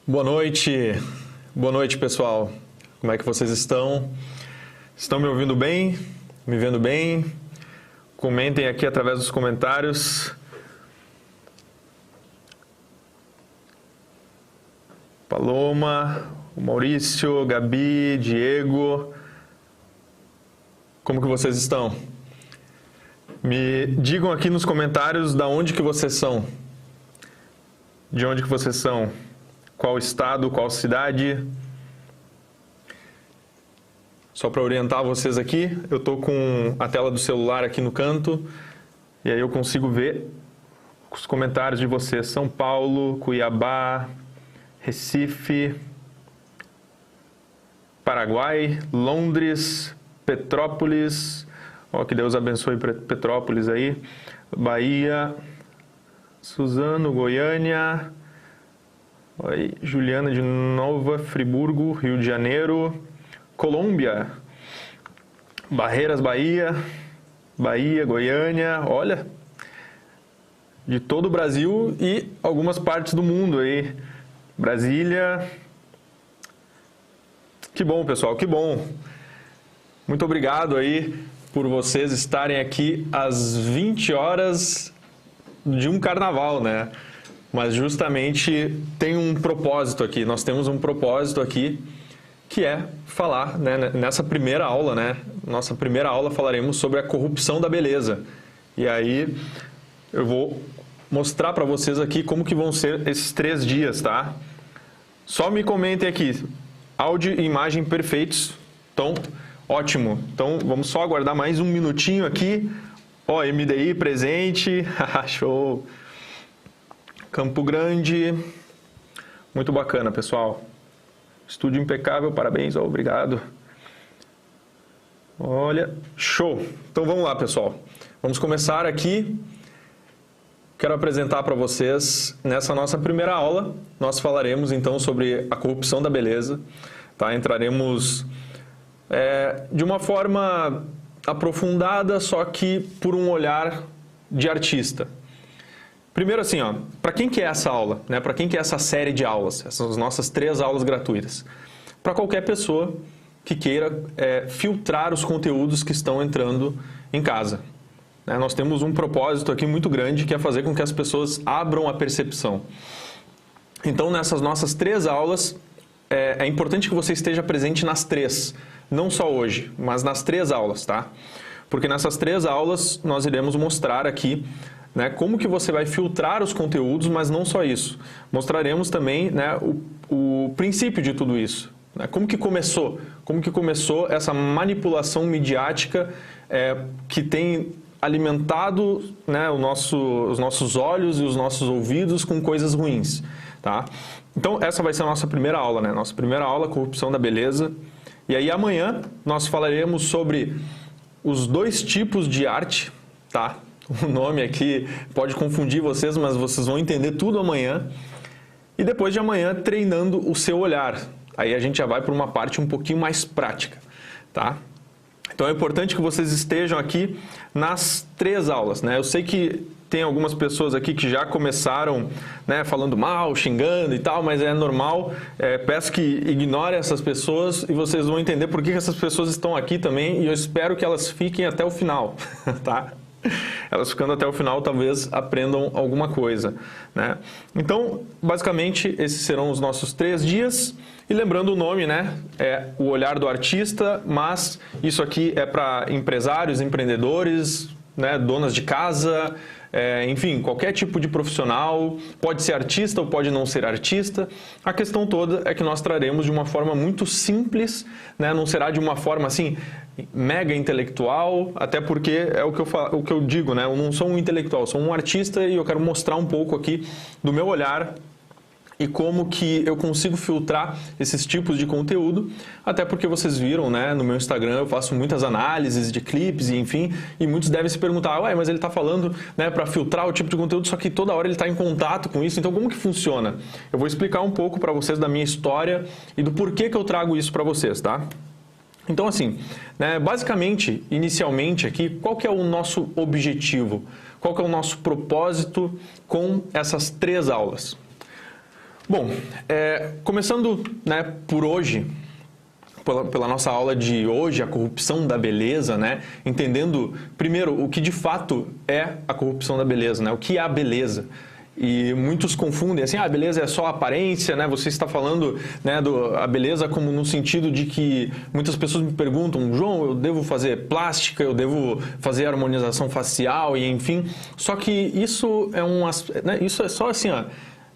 Boa noite pessoal, como é que vocês estão? Estão me ouvindo bem? Me vendo bem? Comentem aqui através dos comentários. Paloma, o Maurício, Gabi, Diego, como que vocês estão? Me digam aqui nos comentários da onde que vocês são. De onde que vocês são? Qual estado, qual cidade? Só para orientar vocês aqui, eu estou com a tela do celular aqui no canto e aí eu consigo ver os comentários de vocês. São Paulo, Cuiabá, Recife, Paraguai, Londres, Petrópolis, ó, que Deus abençoe Petrópolis aí, Bahia, Suzano, Goiânia, oi, Juliana de Nova Friburgo, Rio de Janeiro, Colômbia, Barreiras, Bahia, Goiânia, olha, de todo o Brasil e algumas partes do mundo aí, Brasília. Que bom, pessoal, que bom. Muito obrigado aí por vocês estarem aqui às 20 horas de um carnaval, né? Mas justamente tem um propósito aqui, nós temos um propósito aqui, que é falar, né, nessa primeira aula, né? Nossa primeira aula falaremos sobre a corrupção da beleza. E aí eu vou mostrar para vocês aqui como que vão ser esses 3 dias, tá? Só me comentem aqui, áudio e imagem perfeitos, então ótimo. Então vamos só aguardar mais um minutinho aqui. Ó, MDI presente, show! Campo Grande, muito bacana, pessoal. Estúdio impecável, parabéns, ó, obrigado. Olha, show. Então vamos lá, pessoal. Vamos começar aqui. Quero apresentar para vocês, nessa nossa primeira aula, nós falaremos então sobre a corrupção da beleza, tá? Entraremos de uma forma aprofundada, só que por um olhar de artista. Primeiro assim, para quem que é essa aula? Né? Para quem que é essa série de aulas? Essas nossas 3 aulas gratuitas? Para qualquer pessoa que queira filtrar os conteúdos que estão entrando em casa. Né? Nós temos um propósito aqui muito grande, que é fazer com que as pessoas abram a percepção. Então, nessas nossas 3 aulas, é importante que você esteja presente nas 3, não só hoje, mas nas 3 aulas, tá? Porque nessas 3 aulas nós iremos mostrar aqui, né, como que você vai filtrar os conteúdos, mas não só isso. Mostraremos também, né, o princípio de tudo isso. Né? Como que começou essa manipulação midiática que tem alimentado, né, os nossos olhos e os nossos ouvidos com coisas ruins. Tá? Então, essa vai ser a nossa primeira aula, né? Nossa primeira aula, Corrupção da Beleza. E aí, amanhã, nós falaremos sobre os 2 tipos de arte, tá? O nome aqui pode confundir vocês, mas vocês vão entender tudo amanhã. E depois de amanhã, treinando o seu olhar. Aí a gente já vai para uma parte um pouquinho mais prática, tá? Então é importante que vocês estejam aqui nas 3 aulas, né? Eu sei que tem algumas pessoas aqui que já começaram, né, falando mal, xingando e tal, mas é normal. Peço que ignorem essas pessoas e vocês vão entender por que essas pessoas estão aqui também, e eu espero que elas fiquem até o final, tá? Elas ficando até o final talvez aprendam alguma coisa, né? Então, basicamente, esses serão os nossos 3 dias. E lembrando o nome, né? É o olhar do artista, mas isso aqui é para empresários, empreendedores, né, donas de casa, enfim, qualquer tipo de profissional, pode ser artista ou pode não ser artista. A questão toda é que nós traremos de uma forma muito simples, né, não será de uma forma assim mega intelectual, até porque é o que eu digo, né, eu não sou um intelectual, sou um artista e eu quero mostrar um pouco aqui do meu olhar e como que eu consigo filtrar esses tipos de conteúdo, até porque vocês viram, né, no meu Instagram eu faço muitas análises de clipes e enfim, e muitos devem se perguntar, ué, mas ele está falando, né, para filtrar o tipo de conteúdo, só que toda hora ele está em contato com isso, então como que funciona? Eu vou explicar um pouco para vocês da minha história e do porquê que eu trago isso para vocês, tá? Então assim, né, basicamente, inicialmente aqui, qual que é o nosso objetivo? Qual que é o nosso propósito com essas 3 aulas? Bom, começando, né, por hoje, pela nossa aula de hoje, a corrupção da beleza, né, entendendo primeiro o que de fato é a corrupção da beleza, né, o que é a beleza. E muitos confundem assim, a beleza é só aparência, né? Você está falando, né, a beleza como no sentido de que muitas pessoas me perguntam, João, eu devo fazer plástica, eu devo fazer harmonização facial e enfim. Só que isso isso é só assim,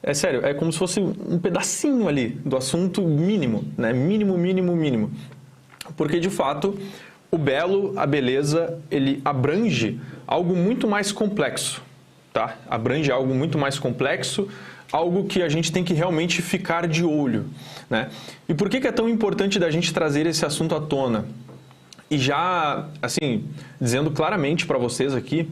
é sério, é como se fosse um pedacinho ali do assunto mínimo, né? Mínimo. Porque, de fato, o belo, a beleza, ele abrange algo muito mais complexo, tá? Abrange algo muito mais complexo, algo que a gente tem que realmente ficar de olho, né? E por que é tão importante da gente trazer esse assunto à tona? E já, assim, dizendo claramente para vocês aqui,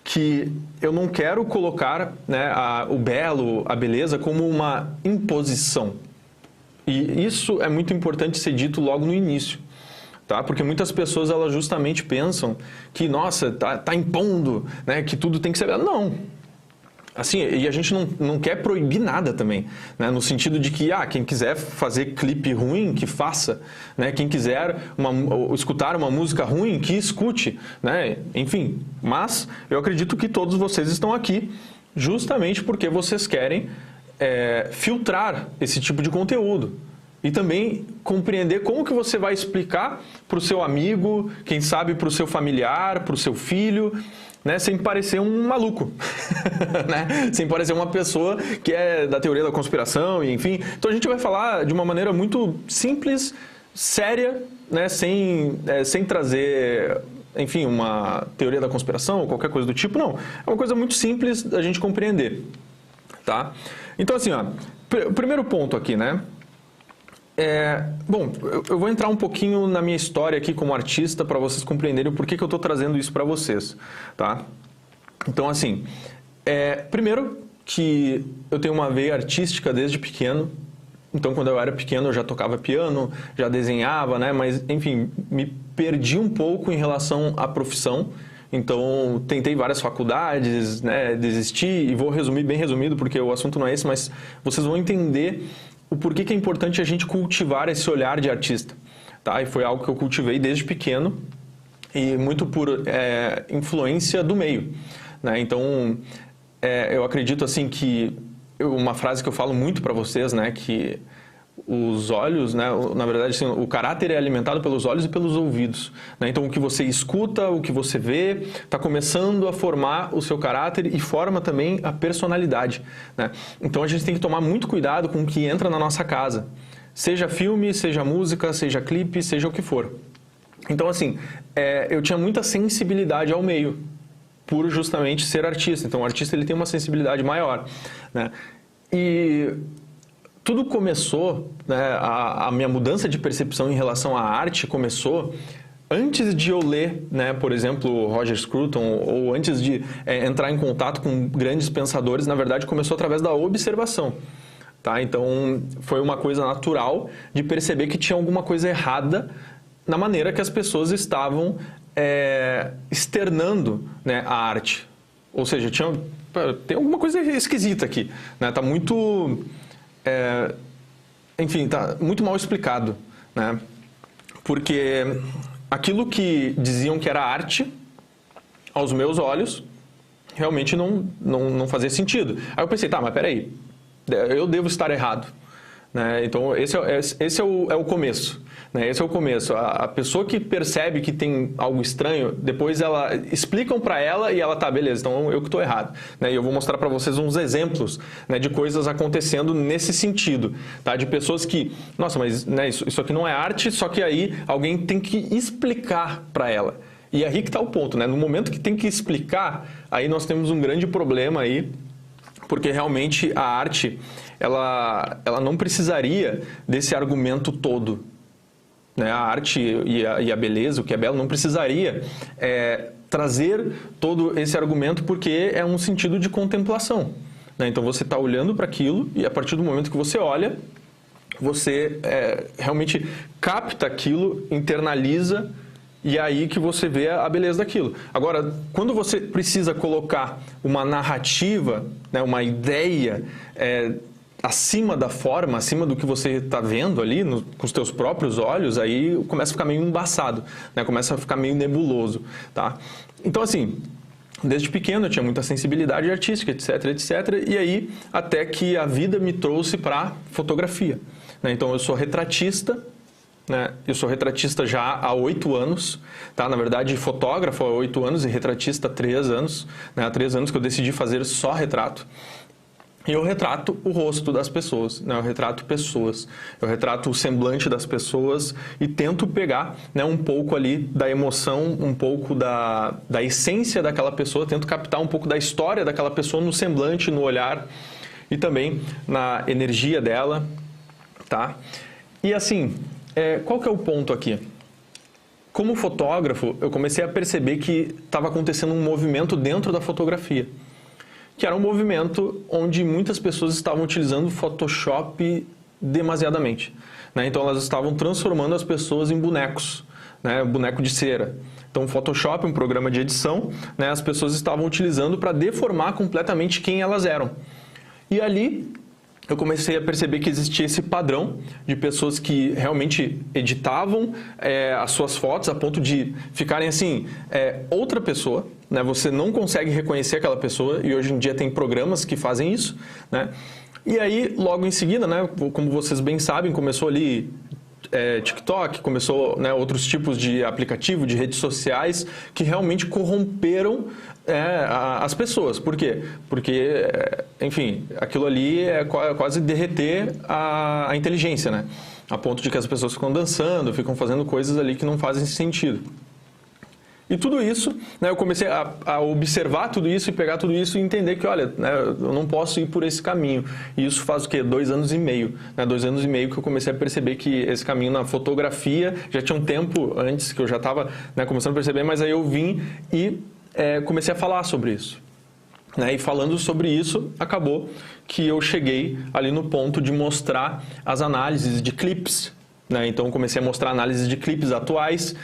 que eu não quero colocar, né, o belo, a beleza, como uma imposição. E isso é muito importante ser dito logo no início, tá? Porque muitas pessoas elas justamente pensam que, nossa, tá impondo, né, que tudo tem que ser belo. Não. Assim, e a gente não quer proibir nada também, né? No sentido de que, quem quiser fazer clipe ruim, que faça, né? Quem quiser escutar uma música ruim, que escute, né? Enfim, mas eu acredito que todos vocês estão aqui justamente porque vocês querem filtrar esse tipo de conteúdo. E também compreender como que você vai explicar para o seu amigo, quem sabe para o seu familiar, para o seu filho, né, sem parecer um maluco, né? Sem parecer uma pessoa que é da teoria da conspiração, e enfim. Então a gente vai falar de uma maneira muito simples, séria, né, sem trazer, enfim, uma teoria da conspiração ou qualquer coisa do tipo, não. É uma coisa muito simples da gente compreender, tá? Então assim, o primeiro ponto aqui, né? Bom, eu vou entrar um pouquinho na minha história aqui como artista para vocês compreenderem o porquê que eu estou trazendo isso para vocês, tá? Então, assim, primeiro que eu tenho uma veia artística desde pequeno, Então, quando eu era pequeno, eu já tocava piano, já desenhava, né? Mas, enfim, me perdi um pouco em relação à profissão. Então, tentei várias faculdades, né? Desisti, e vou resumir bem resumido, porque o assunto não é esse, mas vocês vão entender o porquê que é importante a gente cultivar esse olhar de artista, tá? E foi algo que eu cultivei desde pequeno e muito por influência do meio, né? Então, eu acredito assim que uma frase que eu falo muito para vocês, né, que os olhos, né, na verdade, assim, o caráter é alimentado pelos olhos e pelos ouvidos, né? Então, o que você escuta, o que você vê, está começando a formar o seu caráter e forma também a personalidade, né? Então, a gente tem que tomar muito cuidado com o que entra na nossa casa, seja filme, seja música, seja clipe, seja o que for. Então, assim, eu tinha muita sensibilidade ao meio, por justamente ser artista. Então, o artista ele tem uma sensibilidade maior, né? E tudo começou, né, a minha mudança de percepção em relação à arte começou antes de eu ler, né, por exemplo, Roger Scruton, ou antes de entrar em contato com grandes pensadores. Na verdade, começou através da observação, tá? Então, foi uma coisa natural de perceber que tinha alguma coisa errada na maneira que as pessoas estavam externando, né, a arte. Ou seja, tem alguma coisa esquisita aqui, né? Tá muito, enfim, tá muito mal explicado, né? Porque aquilo que diziam que era arte, aos meus olhos, realmente não fazia sentido. Aí eu pensei, tá, mas peraí, eu devo estar errado, né? Então, esse é o começo, né? Esse é o começo. A pessoa que percebe que tem algo estranho, depois explicam para ela e ela, tá, beleza, então eu que estou errado, né? E eu vou mostrar para vocês uns exemplos, né, de coisas acontecendo nesse sentido, tá? De pessoas que, nossa, mas, né, isso aqui não é arte, só que aí alguém tem que explicar para ela. E aí que está o ponto, né? No momento que tem que explicar, aí nós temos um grande problema aí, porque realmente a arte, ela não precisaria desse argumento todo, né? A arte e a beleza, o que é belo, não precisaria trazer todo esse argumento, porque é um sentido de contemplação, né? Então você está olhando para aquilo e a partir do momento que você olha, você realmente capta aquilo, internaliza, e é aí que você vê a beleza daquilo. Agora, quando você precisa colocar uma narrativa, né, uma ideia acima da forma, acima do que você está vendo ali, com os teus próprios olhos, aí começa a ficar meio embaçado, né? Começa a ficar meio nebuloso, tá? Então, assim, desde pequeno eu tinha muita sensibilidade artística, etc, etc. E aí, até que a vida me trouxe para fotografia, né? Então, eu sou retratista, né? Eu sou retratista já há 8 anos, tá? Na verdade, fotógrafo há 8 anos e retratista há 3 anos, né? Há 3 anos que eu decidi fazer só retrato. E eu retrato o rosto das pessoas, né? Eu retrato pessoas, eu retrato o semblante das pessoas e tento pegar, né, um pouco ali da emoção, um pouco da essência daquela pessoa, tento captar um pouco da história daquela pessoa no semblante, no olhar e também na energia dela, tá? E assim, qual que é o ponto aqui? Como fotógrafo, eu comecei a perceber que estava acontecendo um movimento dentro da fotografia, que era um movimento onde muitas pessoas estavam utilizando o Photoshop demasiadamente, né? Então, elas estavam transformando as pessoas em bonecos, né? Boneco de cera. Então, o Photoshop, um programa de edição, né, as pessoas estavam utilizando para deformar completamente quem elas eram. E ali eu comecei a perceber que existia esse padrão de pessoas que realmente editavam as suas fotos a ponto de ficarem assim, outra pessoa, né? Você não consegue reconhecer aquela pessoa e hoje em dia tem programas que fazem isso, né? E aí, logo em seguida, né, como vocês bem sabem, começou ali TikTok, começou, né, outros tipos de aplicativo, de redes sociais que realmente corromperam as pessoas. Por quê? Porque, enfim, aquilo ali é quase derreter a inteligência, né? A ponto de que as pessoas ficam dançando, ficam fazendo coisas ali que não fazem sentido. E tudo isso, né, eu comecei a observar tudo isso e pegar tudo isso e entender que, olha, né, eu não posso ir por esse caminho. E isso faz o quê? 2 anos e meio. Né? 2 anos e meio que eu comecei a perceber que esse caminho na fotografia, já tinha um tempo antes que eu já estava, né, começando a perceber, mas aí eu vim e comecei a falar sobre isso. né? E falando sobre isso, acabou que eu cheguei ali no ponto de mostrar as análises de clipes, né? Então, comecei a mostrar análises de clipes atuais,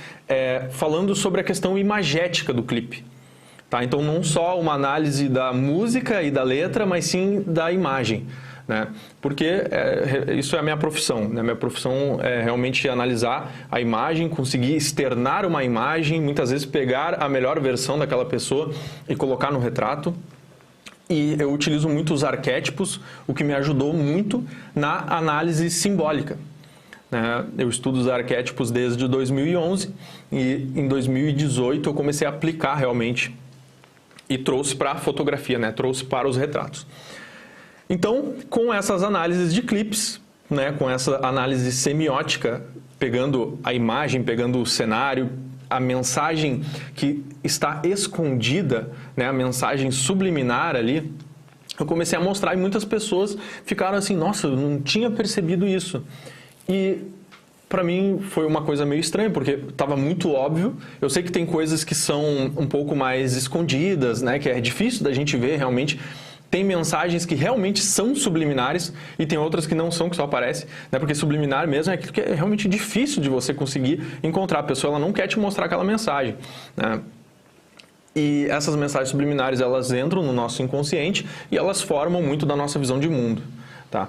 falando sobre a questão imagética do clipe. Tá? Então, não só uma análise da música e da letra, mas sim da imagem, né? Porque isso é a minha profissão, né? Minha profissão é realmente analisar a imagem, conseguir externar uma imagem, muitas vezes pegar a melhor versão daquela pessoa e colocar no retrato. E eu utilizo muito os arquétipos, o que me ajudou muito na análise simbólica. Eu estudo os arquétipos desde 2011 e em 2018 eu comecei a aplicar realmente e trouxe para a fotografia, né? Trouxe para os retratos. Então, com essas análises de clipes, né? Com essa análise semiótica, pegando a imagem, pegando o cenário, a mensagem que está escondida, né? A mensagem subliminar ali, eu comecei a mostrar e muitas pessoas ficaram assim, nossa, eu não tinha percebido isso. E para mim foi uma coisa meio estranha, porque estava muito óbvio. Eu sei que tem coisas que são um pouco mais escondidas, né? Que é difícil da gente ver realmente. Tem mensagens que realmente são subliminares e tem outras que não são, que só aparecem, né? Porque subliminar mesmo é aquilo que é realmente difícil de você conseguir encontrar. A pessoa ela não quer te mostrar aquela mensagem, né? E essas mensagens subliminares, elas entram no nosso inconsciente e elas formam muito da nossa visão de mundo, tá?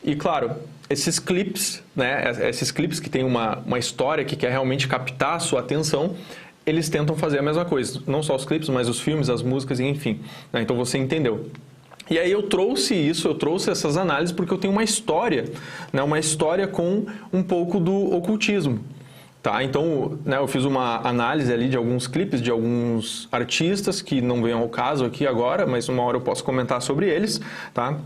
E claro, esses clipes, né? Esses clipes que tem uma história que quer realmente captar a sua atenção, eles tentam fazer a mesma coisa. Não só os clipes, mas os filmes, as músicas, enfim, né? Então você entendeu. E aí eu trouxe isso, eu trouxe essas análises porque eu tenho uma história, né? Uma história com um pouco do ocultismo. Tá? Então, né, eu fiz uma análise ali de alguns clipes de alguns artistas que não vêm ao caso aqui agora, mas uma hora eu posso comentar sobre eles, tá?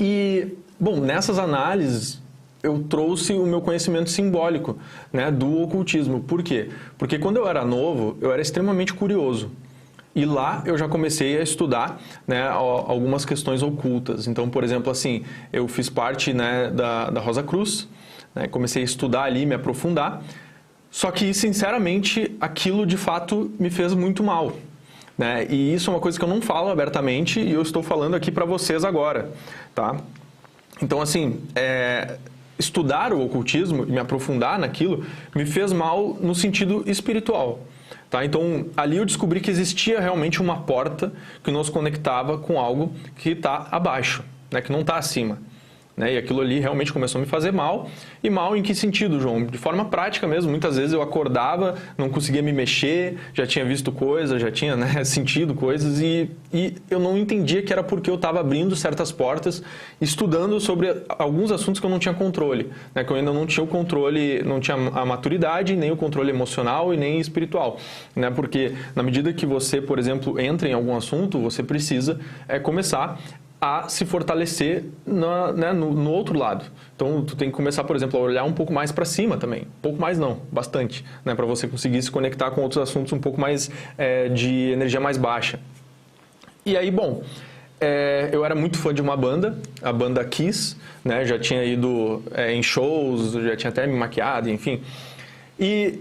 E, bom, nessas análises eu trouxe o meu conhecimento simbólico, né, do ocultismo. Por quê? Porque quando eu era novo, eu era extremamente curioso. E lá eu já comecei a estudar, né, algumas questões ocultas. Então, por exemplo, assim, eu fiz parte, né, da Rosa Cruz, né, comecei a estudar ali, me aprofundar. Só que, sinceramente, aquilo de fato me fez muito mal, né? E isso é uma coisa que eu não falo abertamente e eu estou falando aqui para vocês agora, tá? Então, assim, estudar o ocultismo e me aprofundar naquilo me fez mal no sentido espiritual. Tá? Então, ali eu descobri que existia realmente uma porta que nos conectava com algo que está abaixo, né? Que não está acima. Né? E aquilo ali realmente começou a me fazer mal. E mal em que sentido, João? De forma prática mesmo. Muitas vezes eu acordava, não conseguia me mexer, já tinha visto coisas, já tinha, né, sentido coisas e eu não entendia que era porque eu estava abrindo certas portas, estudando sobre alguns assuntos que eu não tinha controle, né? Que eu ainda não tinha o controle, não tinha a maturidade, nem o controle emocional e nem espiritual, né? Porque na medida que você, por exemplo, entra em algum assunto, você precisa começar a se fortalecer no outro lado. Então, tu tem que começar, por exemplo, a olhar um pouco mais para cima também. Um pouco mais não, bastante, né? Para você conseguir se conectar com outros assuntos um pouco mais de energia mais baixa. E aí, bom, eu era muito fã de uma banda, a banda Kiss, né? Já tinha ido em shows, já tinha até me maquiado, enfim. E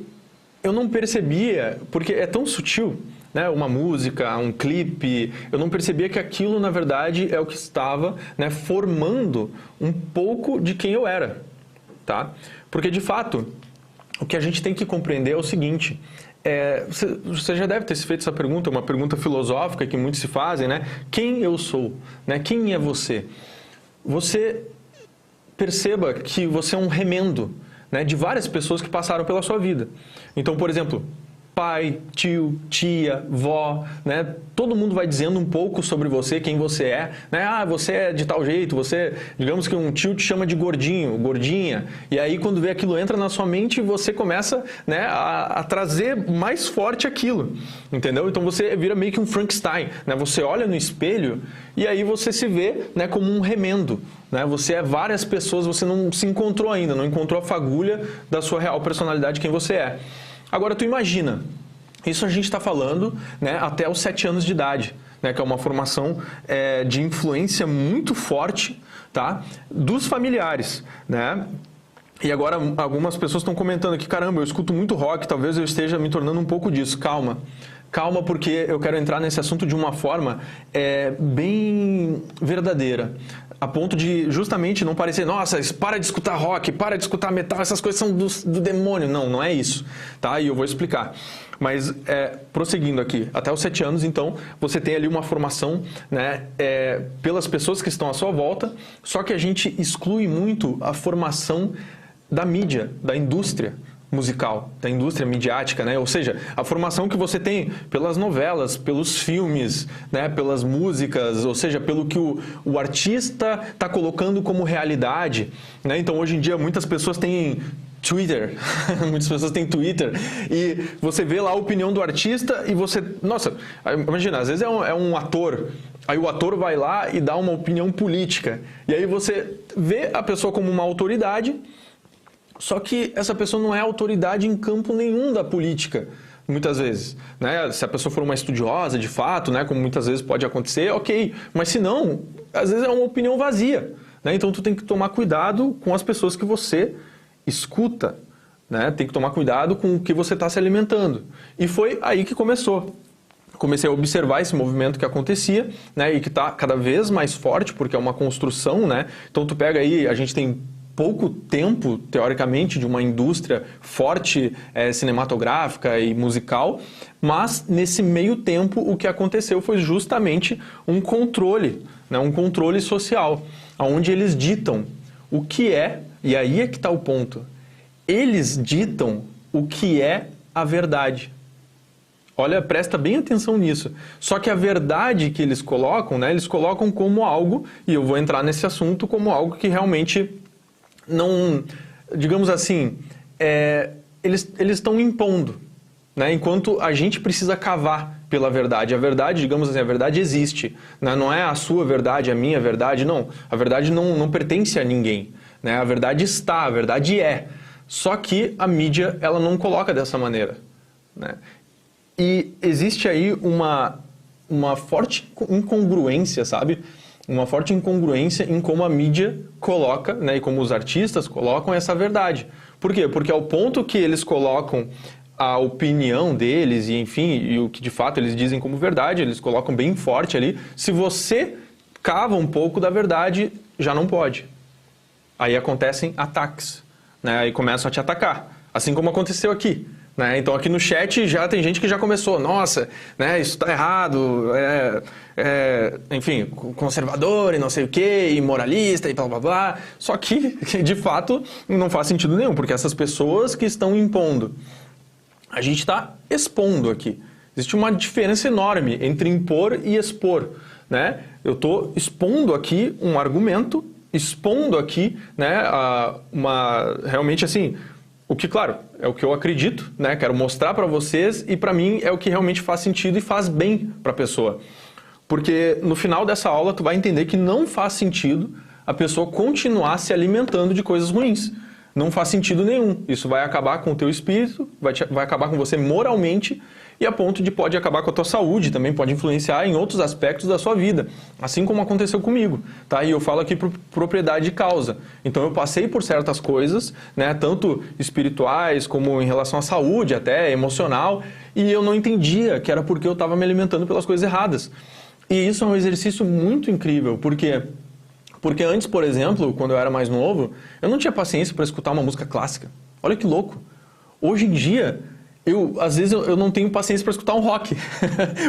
eu não percebia, porque é tão sutil, né, uma música, um clipe, eu não percebia que aquilo, na verdade, é o que estava, né, formando um pouco de quem eu era, tá? Porque, de fato, o que a gente tem que compreender é o seguinte, você já deve ter se feito essa pergunta, uma pergunta filosófica que muitos se fazem, né? Quem eu sou? Né? Quem é você? Você perceba que você é um remendo, né, de várias pessoas que passaram pela sua vida. Então, por exemplo, pai, tio, tia, vó, né? Todo mundo vai dizendo um pouco sobre você, quem você é, né? Ah, você é de tal jeito, você, digamos que um tio te chama de gordinho, gordinha, e aí quando vê aquilo entra na sua mente, você começa, né, a trazer mais forte aquilo, entendeu? Então você vira meio que um Frankenstein, né? Você olha no espelho e aí você se vê, né, como um remendo, né? Você é várias pessoas, você não se encontrou ainda, não encontrou a fagulha da sua real personalidade, quem você é. Agora, tu imagina, isso a gente está falando, né, até os 7 anos de idade, né, que é uma formação de influência muito forte, tá, dos familiares, né? E agora algumas pessoas estão comentando aqui, caramba, eu escuto muito rock, talvez eu esteja me tornando um pouco disso. Calma, Calma, porque eu quero entrar nesse assunto de uma forma bem verdadeira. A ponto de justamente não parecer, nossa, para de escutar rock, para de escutar metal, essas coisas são do demônio. Não, não é isso, tá? E eu vou explicar. Mas, prosseguindo aqui, até os 7 anos, então, você tem ali uma formação, né, pelas pessoas que estão à sua volta, só que a gente exclui muito a formação da mídia, da indústria musical, da indústria midiática, né? Ou seja, a formação que você tem pelas novelas, pelos filmes, né? Pelas músicas, ou seja, pelo que o artista está colocando como realidade, né? Então, hoje em dia, muitas pessoas têm Twitter, muitas pessoas têm Twitter, e você vê lá a opinião do artista e você... Nossa, imagina, às vezes é um ator, aí o ator vai lá e dá uma opinião política, e aí você vê a pessoa como uma autoridade. Só que essa pessoa não é autoridade em campo nenhum da política, muitas vezes, né? Se a pessoa for uma estudiosa, de fato, né? Como muitas vezes pode acontecer, ok. Mas se não, às vezes é uma opinião vazia, né? Então tu tem que tomar cuidado com as pessoas que você escuta, né? Tem que tomar cuidado com o que você está se alimentando. E foi aí que começou. Comecei a observar esse movimento que acontecia, né? E que está cada vez mais forte, porque é uma construção, né? Então tu pega aí, a gente tem pouco tempo, teoricamente, de uma indústria forte cinematográfica e musical, mas nesse meio tempo o que aconteceu foi justamente um controle, né, um controle social, onde eles ditam o que é, e aí é que está o ponto, eles ditam o que é a verdade. Olha, presta bem atenção nisso. Só que a verdade que eles colocam, né, eles colocam como algo, e eu vou entrar nesse assunto, como algo que realmente não, digamos assim, eles estão impondo, né? Enquanto a gente precisa cavar pela verdade. A verdade, digamos assim, a verdade existe, né? Não é a sua verdade, a minha verdade, não. A verdade não pertence a ninguém, né? A verdade está, a verdade é. Só que a mídia, ela não coloca dessa maneira, né? E existe aí uma forte incongruência, sabe? Uma forte incongruência em como a mídia coloca, né, e como os artistas colocam essa verdade. Por quê? Porque ao ponto que eles colocam a opinião deles, e enfim, e o que de fato eles dizem como verdade, eles colocam bem forte ali, se você cava um pouco da verdade, já não pode. Aí acontecem ataques, né, aí começam a te atacar, assim como aconteceu aqui. Né? Então aqui no chat já tem gente que já começou, nossa, né, isso está errado, enfim, conservador e não sei o que, e moralista e blá blá blá. Só que, de fato, não faz sentido nenhum, porque essas pessoas que estão impondo, a gente está expondo aqui. Existe uma diferença enorme entre impor e expor, né? Eu estou expondo aqui um argumento, expondo aqui, né, realmente assim... O que, claro, é o que eu acredito, né? Quero mostrar para vocês e para mim é o que realmente faz sentido e faz bem para a pessoa. Porque no final dessa aula tu vai entender que não faz sentido a pessoa continuar se alimentando de coisas ruins. Não faz sentido nenhum. Isso vai acabar com o teu espírito, vai acabar com você moralmente e a ponto de pode acabar com a tua saúde, também pode influenciar em outros aspectos da sua vida, assim como aconteceu comigo, tá? E eu falo aqui por propriedade de causa. Então eu passei por certas coisas, né, tanto espirituais como em relação à saúde, até emocional, e eu não entendia que era porque eu estava me alimentando pelas coisas erradas. E isso é um exercício muito incrível, porque antes, por exemplo, quando eu era mais novo, eu não tinha paciência para escutar uma música clássica. Olha que louco. Hoje em dia, às vezes eu não tenho paciência para escutar um rock,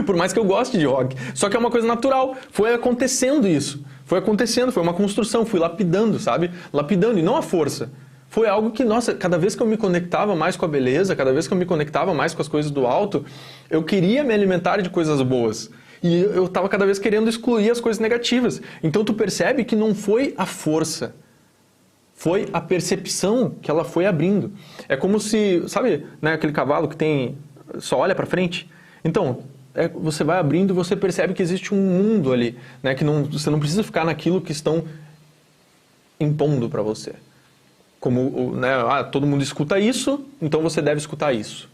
por mais que eu goste de rock. Só que é uma coisa natural. Foi acontecendo isso. Foi acontecendo, foi uma construção. Fui lapidando, sabe? Lapidando, e não a força. Foi algo que, nossa, cada vez que eu me conectava mais com a beleza, cada vez que eu me conectava mais com as coisas do alto, eu queria me alimentar de coisas boas. E eu estava cada vez querendo excluir as coisas negativas. Então tu percebe que não foi a força. Foi a percepção que ela foi abrindo. É como se, sabe, né, aquele cavalo que só olha para frente? Então, você vai abrindo e você percebe que existe um mundo ali, né, que você não precisa ficar naquilo que estão impondo para você. Como, né, todo mundo escuta isso, então você deve escutar isso.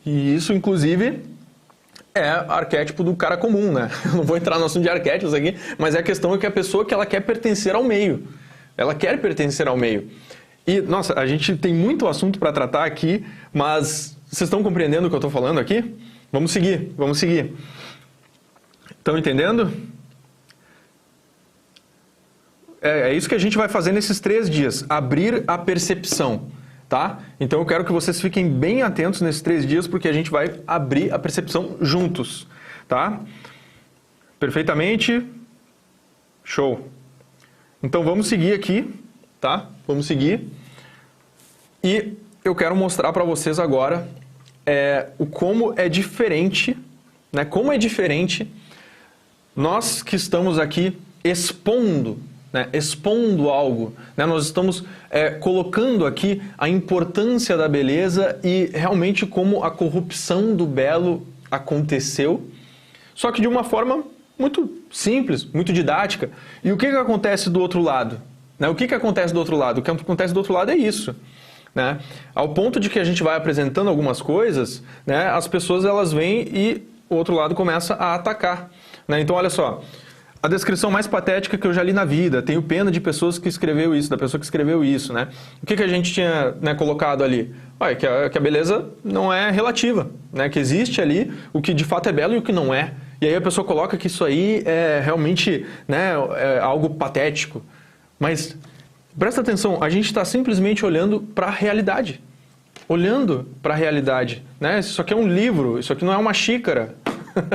E isso, inclusive, é arquétipo do cara comum, né? Eu não vou entrar no assunto de arquétipos aqui, mas a questão é que a pessoa que ela quer pertencer ao meio. Ela quer pertencer ao meio. E, nossa, a gente tem muito assunto para tratar aqui, mas vocês estão compreendendo o que eu estou falando aqui? Vamos seguir, vamos seguir. Estão entendendo? É isso que a gente vai fazer nesses 3 dias, abrir a percepção, tá? Então eu quero que vocês fiquem bem atentos nesses 3 dias, porque a gente vai abrir a percepção juntos, tá? Perfeitamente? Show! Então vamos seguir aqui, tá? Vamos seguir. E eu quero mostrar para vocês agora o como é diferente, né? Como é diferente nós que estamos aqui expondo, né? Expondo algo, né? Nós estamos colocando aqui a importância da beleza e realmente como a corrupção do belo aconteceu, só que de uma forma muito simples, muito didática. E o que acontece do outro lado? Né? O que acontece do outro lado? O que acontece do outro lado é isso. Né? Ao ponto de que a gente vai apresentando algumas coisas, né? As pessoas elas vêm e o outro lado começa a atacar. Né? Então, olha só, a descrição mais patética que eu já li na vida, tenho pena de pessoas que escreveu isso, da pessoa que escreveu isso. Né? O que a gente tinha, né, colocado ali? Olha, que a beleza não é relativa, né? Que existe ali o que de fato é belo e o que não é. E aí a pessoa coloca que isso aí é realmente, né, algo patético. Mas presta atenção, a gente está simplesmente olhando para a realidade. Olhando para a realidade. Né? Isso aqui é um livro, isso aqui não é uma xícara.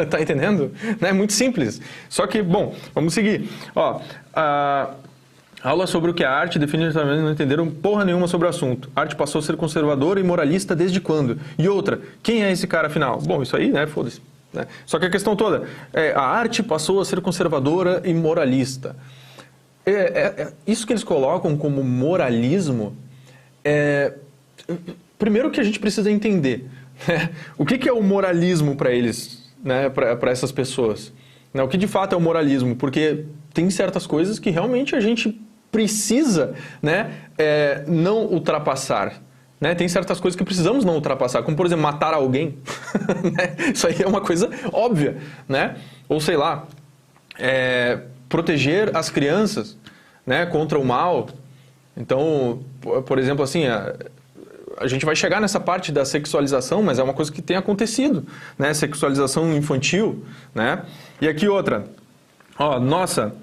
Tá entendendo? É muito simples. Só que, bom, vamos seguir. Ó, a aula sobre o que é arte, definitivamente não entenderam porra nenhuma sobre o assunto. A arte passou a ser conservadora e moralista desde quando? E outra, quem é esse cara afinal? Bom, isso aí, né, foda-se. Né? Só que a questão toda a arte passou a ser conservadora e moralista. Isso que eles colocam como moralismo primeiro que a gente precisa entender, né? O que é o moralismo para eles, né? Para essas pessoas, né? O que de fato é o moralismo? Porque tem certas coisas que realmente a gente precisa, né, não ultrapassar. Né? Tem certas coisas que precisamos não ultrapassar, como por exemplo matar alguém. Né? Isso aí é uma coisa óbvia, né? Ou sei lá, proteger as crianças, né, contra o mal. Então, por exemplo, assim, a gente vai chegar nessa parte da sexualização, mas é uma coisa que tem acontecido, né? Sexualização infantil, né? E aqui outra, ó, nossa,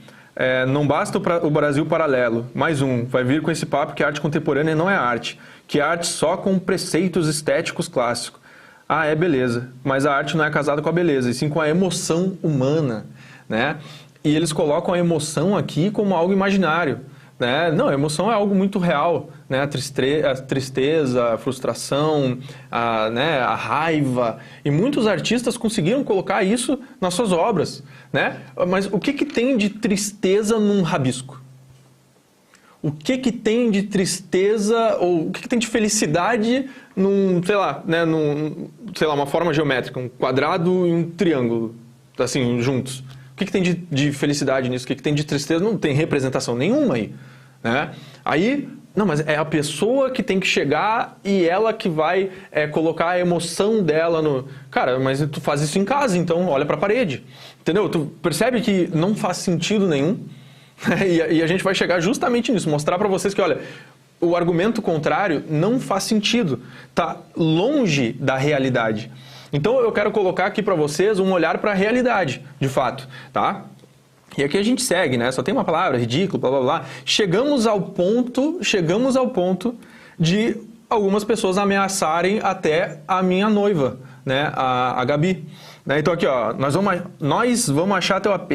não basta o Brasil paralelo, mais um, vai vir com esse papo que a arte contemporânea não é arte, que é arte só com preceitos estéticos clássicos. Ah, beleza, mas a arte não é casada com a beleza, e sim com a emoção humana, né? E eles colocam a emoção aqui como algo imaginário, né? Não, a emoção é algo muito real, né? A tristeza, a frustração, né? A raiva. E muitos artistas conseguiram colocar isso nas suas obras, né? Mas o que tem de tristeza num rabisco? O que tem de tristeza ou o que tem de felicidade num, sei lá, né? Sei lá, uma forma geométrica, um quadrado e um triângulo, assim, juntos? O que tem de felicidade nisso? O que tem de tristeza? Não tem representação nenhuma aí, né? Aí, não, mas é a pessoa que tem que chegar e ela que vai colocar a emoção dela no... Cara, mas tu faz isso em casa, então olha pra parede, entendeu? Tu percebe que não faz sentido nenhum? E a gente vai chegar justamente nisso, mostrar pra vocês que, olha, o argumento contrário não faz sentido, tá longe da realidade. Então eu quero colocar aqui para vocês um olhar para a realidade, de fato, tá? E aqui a gente segue, né? Só tem uma palavra, ridículo, blá blá blá. Chegamos ao ponto de algumas pessoas ameaçarem até a minha noiva, né? A Gabi. Né? Então aqui, ó, nós vamos achar teu AP,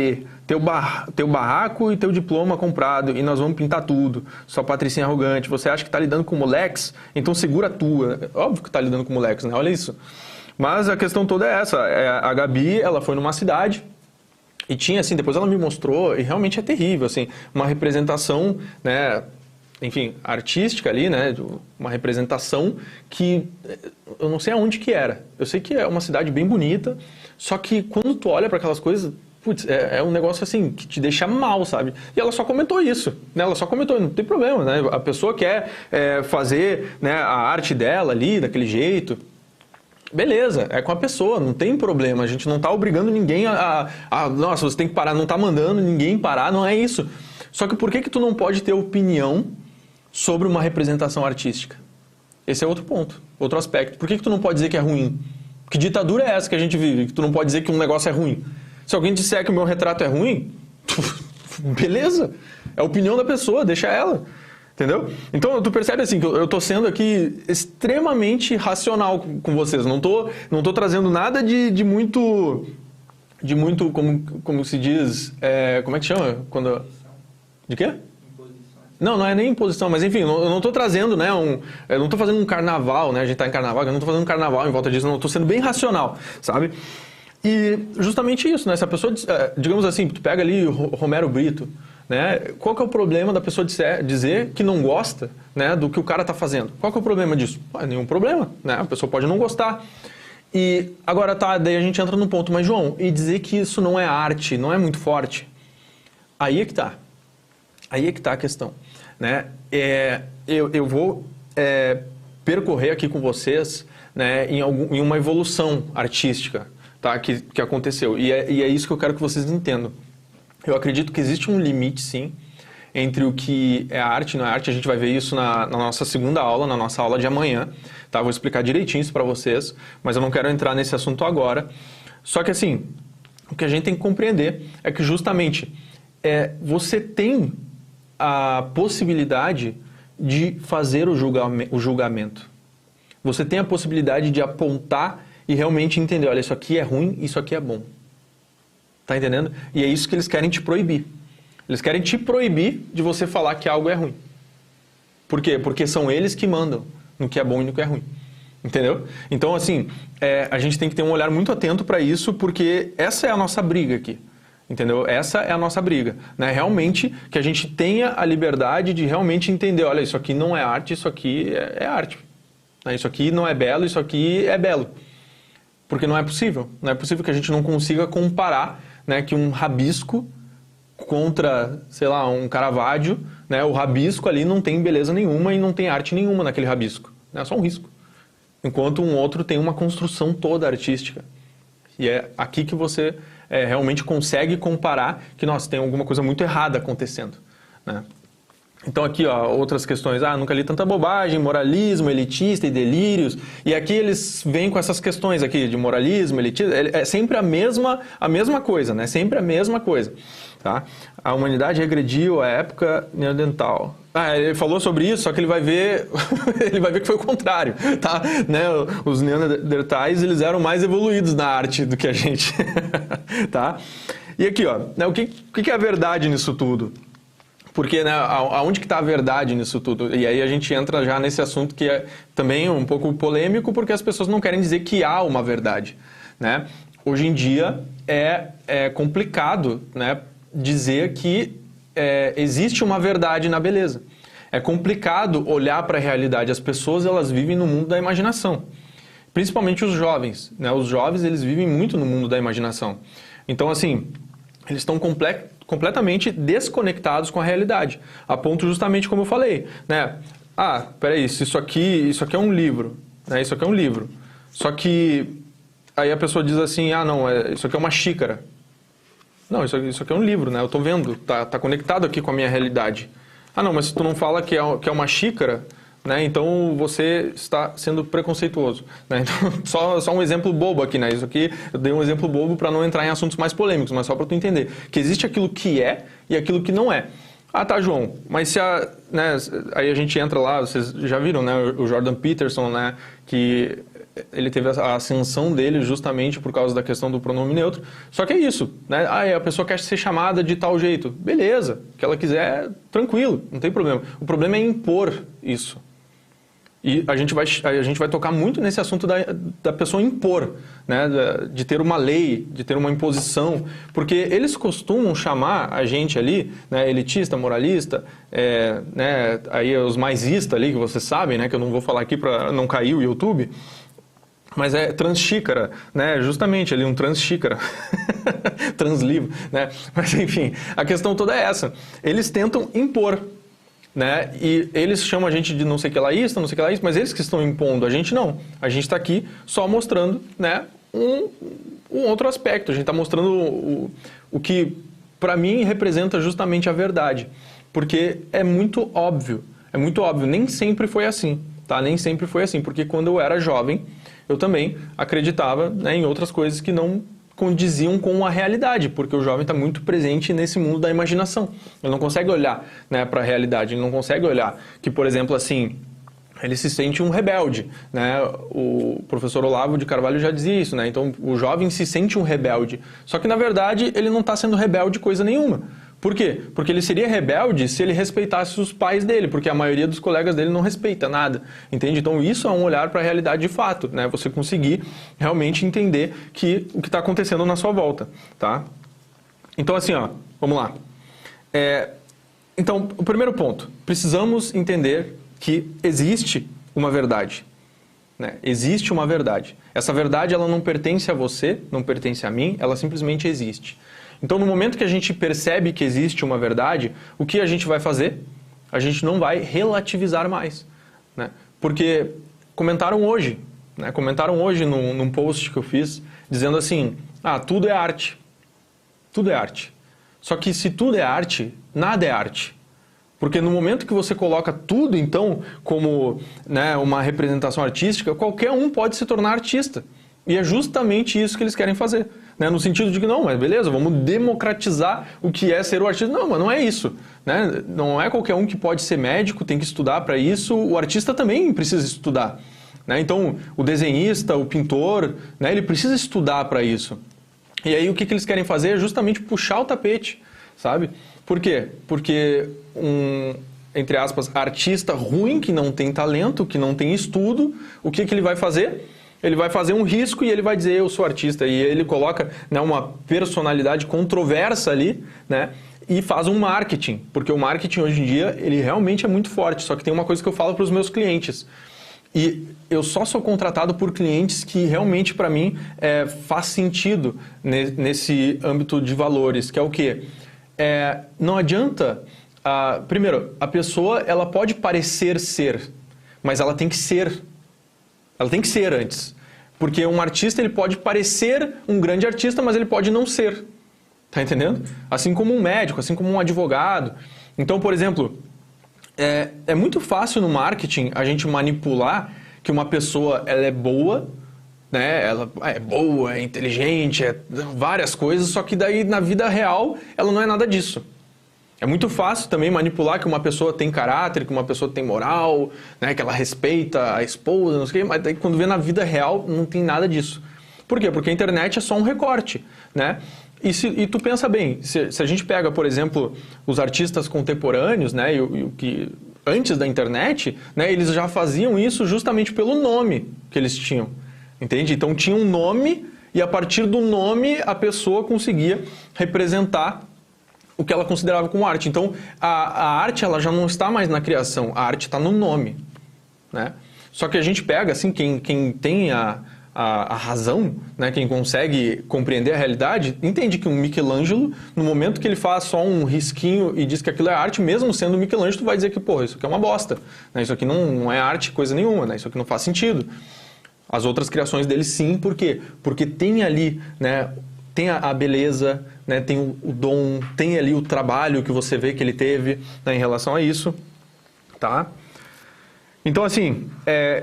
teu barraco e teu diploma comprado e nós vamos pintar tudo. Sua patricinha arrogante, você acha que tá lidando com moleques? Então segura a tua. Óbvio que tá lidando com moleques, né? Olha isso. Mas a questão toda é essa, a Gabi, ela foi numa cidade e tinha, assim, depois ela me mostrou, e realmente é terrível, assim, uma representação, né, enfim, artística ali, né, uma representação que eu não sei aonde que era. Eu sei que é uma cidade bem bonita, só que quando tu olha para aquelas coisas, putz, é um negócio assim, que te deixa mal, sabe? E ela só comentou isso, né? Ela só comentou, não tem problema, né? A pessoa quer fazer, né, a arte dela ali, daquele jeito. Beleza, é com a pessoa, não tem problema, a gente não está obrigando ninguém nossa, você tem que parar, não está mandando ninguém parar, não é isso. Só que por que tu não pode ter opinião sobre uma representação artística? Esse é outro ponto, outro aspecto. Por que tu não pode dizer que é ruim? Que ditadura é essa que a gente vive? Que tu não pode dizer que um negócio é ruim. Se alguém disser que o meu retrato é ruim, beleza. É a opinião da pessoa, deixa ela. Entendeu? Então, tu percebe assim, que eu tô sendo aqui extremamente racional com vocês. Não tô trazendo nada de muito, como se diz, como é que chama? De quê? Não é nem imposição, mas enfim, eu não estou trazendo, né, eu não estou fazendo um carnaval, né, a gente está em carnaval, eu não estou fazendo um carnaval em volta disso, não, estou sendo bem racional, sabe? E justamente isso, né, se a pessoa, digamos assim, tu pega ali Romero Brito, né, qual que é o problema da pessoa dizer que não gosta, né, do que o cara está fazendo? Qual que é o problema disso? Nenhum problema, né, a pessoa pode não gostar. E agora tá, daí a gente entra num ponto, mas João, e dizer que isso não é arte, não é muito forte? Aí é que tá a questão. Né? Eu vou percorrer aqui com vocês, né, em uma evolução artística, tá, que aconteceu. E é isso que eu quero que vocês entendam. Eu acredito que existe um limite, sim, entre o que é arte e não é arte. A gente vai ver isso na nossa segunda aula, na nossa aula de amanhã. Tá? Vou explicar direitinho isso para vocês, mas eu não quero entrar nesse assunto agora. Só que assim, o que a gente tem que compreender é que justamente você tem a possibilidade de fazer o julgamento. Você tem a possibilidade de apontar e realmente entender, olha, isso aqui é ruim, isso aqui é bom. Tá entendendo? E é isso que eles querem te proibir. Eles querem te proibir de você falar que algo é ruim. Por quê? Porque são eles que mandam no que é bom e no que é ruim. Entendeu? Então, assim, a gente tem que ter um olhar muito atento para isso, porque essa é a nossa briga aqui. Entendeu? Essa é a nossa briga, né? Realmente que a gente tenha a liberdade de realmente entender, olha, isso aqui não é arte, isso aqui é arte. Né? Isso aqui não é belo, isso aqui é belo. Porque não é possível. Não é possível que a gente não consiga comparar, né, que um rabisco contra, sei lá, um Caravaggio, né, o rabisco ali não tem beleza nenhuma e não tem arte nenhuma naquele rabisco. É só um risco. Enquanto um outro tem uma construção toda artística. E é aqui que você realmente consegue comparar que, nossa, tem alguma coisa muito errada acontecendo. Né? Então aqui, ó, outras questões, nunca li tanta bobagem, moralismo, elitista e delírios. E aqui eles vêm com essas questões aqui de moralismo, elitismo, é sempre a mesma coisa, né? Sempre a mesma coisa. Tá? A humanidade regrediu à época neandertal. Ele falou sobre isso, só que ele vai ver que foi o contrário, tá? Né? Os neandertais, eles eram mais evoluídos na arte do que a gente, tá? E aqui, ó, né, o que é a verdade nisso tudo? Porque, né, aonde que está a verdade nisso tudo? E aí a gente entra já nesse assunto que é também um pouco polêmico, porque as pessoas não querem dizer que há uma verdade, né? Hoje em dia é complicado, né, dizer que existe uma verdade na beleza. É complicado olhar para a realidade. As pessoas, elas vivem no mundo da imaginação. Principalmente os jovens, né? Os jovens, eles vivem muito no mundo da imaginação. Então, assim, eles estão completamente desconectados com a realidade. A ponto justamente como eu falei, né? Peraí, isso aqui é um livro, né? Isso aqui é um livro. Só que aí a pessoa diz assim, não, isso aqui é uma xícara. Não, isso aqui é um livro, né? Eu estou vendo, tá conectado aqui com a minha realidade. Não, mas se tu não fala que é uma xícara, né? Então você está sendo preconceituoso. Né? Então, só um exemplo bobo aqui, né? Isso aqui eu dei um exemplo bobo para não entrar em assuntos mais polêmicos, mas só para tu entender que existe aquilo que é e aquilo que não é. Tá, João, mas se né, aí a gente entra lá, vocês já viram, né? O Jordan Peterson, né? Que ele teve a ascensão dele justamente por causa da questão do pronome neutro. Só que é isso, né? A pessoa quer ser chamada de tal jeito. Beleza, que ela quiser, tranquilo, não tem problema. O problema é impor isso. E a gente vai tocar muito nesse assunto da pessoa impor, né? De ter uma lei, de ter uma imposição, porque eles costumam chamar a gente ali, né? Elitista, moralista, né? Aí os maisistas ali, que vocês sabem, né? Que eu não vou falar aqui para não cair o YouTube, mas é transxícara, né? Justamente ali um transxícara, translivro, né? Mas enfim, a questão toda é essa. Eles tentam impor. Né? E eles chamam a gente de não sei que laísta, não sei que laísta, mas eles que estão impondo, a gente não. A gente está aqui só mostrando, né, um outro aspecto. A gente está mostrando o que, para mim, representa justamente a verdade. Porque é muito óbvio, nem sempre foi assim. tá? Nem sempre foi assim, porque quando eu era jovem, eu também acreditava, né, em outras coisas que não condiziam com a realidade, porque o jovem está muito presente nesse mundo da imaginação. Ele não consegue olhar, né, para a realidade, ele não consegue olhar que, por exemplo, assim, ele se sente um rebelde, né? O professor Olavo de Carvalho já dizia isso, né? Então, o jovem se sente um rebelde. Só que, na verdade, ele não está sendo rebelde coisa nenhuma. Por quê? Porque ele seria rebelde se ele respeitasse os pais dele, porque a maioria dos colegas dele não respeita nada, entende? Então, isso é um olhar para a realidade de fato, né? Você conseguir realmente entender que o que está acontecendo na sua volta, tá? Então, assim, ó, vamos lá. Então, o primeiro ponto, precisamos entender que existe uma verdade, né? Existe uma verdade. Essa verdade, ela não pertence a você, não pertence a mim, ela simplesmente existe. Então, no momento que a gente percebe que existe uma verdade, o que a gente vai fazer? A gente não vai relativizar mais, né? Porque comentaram hoje, né? Comentaram hoje num post que eu fiz, dizendo assim, tudo é arte. Tudo é arte. Só que se tudo é arte, nada é arte. Porque no momento que você coloca tudo, então, como, né, uma representação artística, qualquer um pode se tornar artista. E é justamente isso que eles querem fazer, né? No sentido de que, não, mas beleza, vamos democratizar o que é ser o artista. Não, mas não é isso, né? Não é qualquer um que pode ser médico, tem que estudar para isso. O artista também precisa estudar, né? Então, o desenhista, o pintor, né, ele precisa estudar para isso. E aí o que eles querem fazer é justamente puxar o tapete, sabe? Por quê? Porque entre aspas, artista ruim, que não tem talento, que não tem estudo, o que ele vai fazer? Ele vai fazer um risco e ele vai dizer, eu sou artista. E ele coloca, né, uma personalidade controversa ali, né, e faz um marketing. Porque o marketing hoje em dia, ele realmente é muito forte. Só que tem uma coisa que eu falo para os meus clientes. E eu só sou contratado por clientes que realmente, para mim, faz sentido nesse âmbito de valores, que é o quê? Não adianta... primeiro, a pessoa, ela pode parecer ser, mas ela tem que ser. Ela tem que ser antes. Porque um artista, ele pode parecer um grande artista, mas ele pode não ser. Tá entendendo? Assim como um médico, assim como um advogado. Então, por exemplo, é muito fácil no marketing a gente manipular que uma pessoa, ela é boa, né? Ela é boa, é inteligente, é várias coisas, só que daí na vida real ela não é nada disso. É muito fácil também manipular que uma pessoa tem caráter, que uma pessoa tem moral, né, que ela respeita a esposa, não sei o quê, mas daí quando vê na vida real não tem nada disso. Por quê? Porque a internet é só um recorte, né? E tu pensa bem, se a gente pega, por exemplo, os artistas contemporâneos, né, e o que antes da internet, né, eles já faziam isso justamente pelo nome que eles tinham, entende? Então tinha um nome e a partir do nome a pessoa conseguia representar o que ela considerava como arte. Então, a arte, ela já não está mais na criação, a arte está no nome, né? Só que a gente pega, assim, quem tem a razão, né, quem consegue compreender a realidade, entende que um Michelangelo, no momento que ele faz só um risquinho e diz que aquilo é arte, mesmo sendo Michelangelo, tu vai dizer que, porra, isso aqui é uma bosta, né? Isso aqui não é arte coisa nenhuma, né? Isso aqui não faz sentido. As outras criações dele, sim, por quê? Porque tem ali, né, tem a beleza, né, tem o dom, tem ali o trabalho que você vê que ele teve, né, em relação a isso, tá? Então, assim,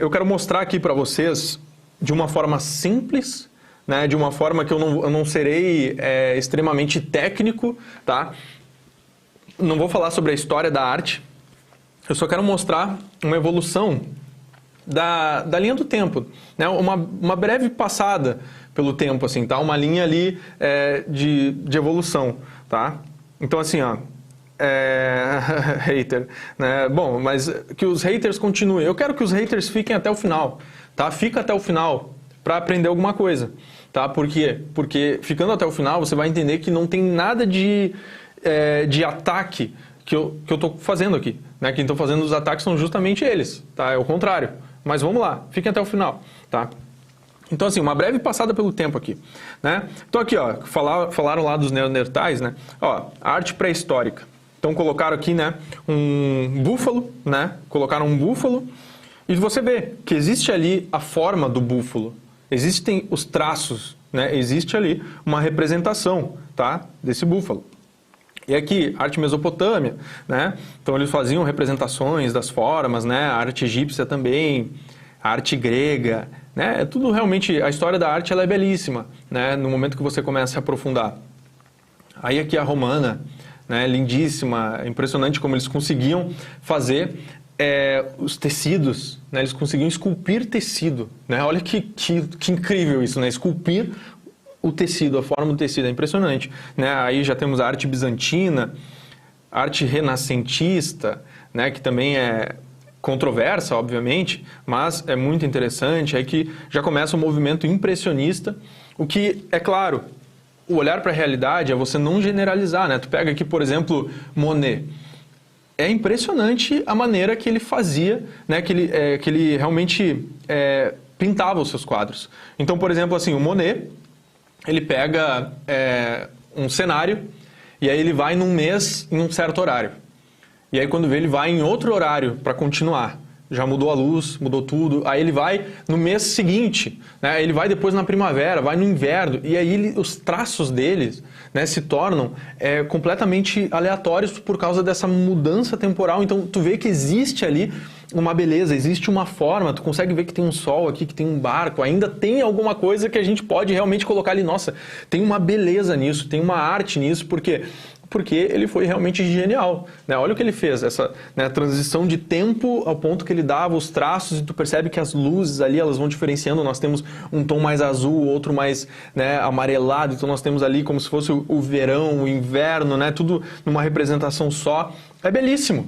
eu quero mostrar aqui para vocês de uma forma simples, né, de uma forma que eu não serei extremamente técnico, tá? Não vou falar sobre a história da arte, eu só quero mostrar uma evolução da linha do tempo, né? Uma breve passada pelo tempo, assim, tá? Uma linha ali de evolução, tá? Então, assim, ó, hater, né? Bom, mas que os haters continuem. Eu quero que os haters fiquem até o final, tá? Fica até o final para aprender alguma coisa, tá? Por quê? Porque ficando até o final, você vai entender que não tem nada de ataque que eu tô fazendo aqui, né? Quem estão fazendo os ataques são justamente eles, tá? É o contrário. Mas vamos lá, fiquem até o final, tá? Então, assim, uma breve passada pelo tempo aqui, né? Então, aqui, ó, falaram lá dos neandertais, né? Ó, arte pré-histórica. Então, colocaram aqui, né, um búfalo, né? Colocaram um búfalo e você vê que existe ali a forma do búfalo. Existem os traços, né? Existe ali uma representação, tá? Desse búfalo. E aqui, arte mesopotâmia, né? Então eles faziam representações das formas, né? A arte egípcia também, a arte grega, né? É tudo realmente, a história da arte ela é belíssima, né? No momento que você começa a se aprofundar. Aí aqui a romana, né? Lindíssima, impressionante como eles conseguiam fazer os tecidos, né? Eles conseguiam esculpir tecido, né? Olha que incrível isso, né? Esculpir o tecido, a forma do tecido, é impressionante, né? Aí já temos a arte bizantina, a arte renascentista, né? Que também é controversa, obviamente, mas é muito interessante. Aí que já começa o movimento impressionista, o que, é claro, o olhar para a realidade é você não generalizar, né? Tu pega aqui, por exemplo, Monet. É impressionante a maneira que ele fazia, né? Que ele realmente pintava os seus quadros. Então, por exemplo, assim, o Monet, ele pega um cenário e aí ele vai num mês em um certo horário. E aí quando vê, ele vai em outro horário para continuar. Já mudou a luz, mudou tudo. Aí ele vai no mês seguinte, né? Ele vai depois na primavera, vai no inverno. E aí os traços deles, né, se tornam completamente aleatórios por causa dessa mudança temporal. Então tu vê que existe ali uma beleza, existe uma forma, tu consegue ver que tem um sol aqui, que tem um barco, ainda tem alguma coisa que a gente pode realmente colocar ali. Nossa, tem uma beleza nisso, tem uma arte nisso, porque ele foi realmente genial, né? Olha o que ele fez, essa, né, transição de tempo ao ponto que ele dava os traços e tu percebe que as luzes ali, elas vão diferenciando. Nós temos um tom mais azul, outro mais, né, amarelado, então nós temos ali como se fosse o verão, o inverno, né, tudo numa representação só. É belíssimo,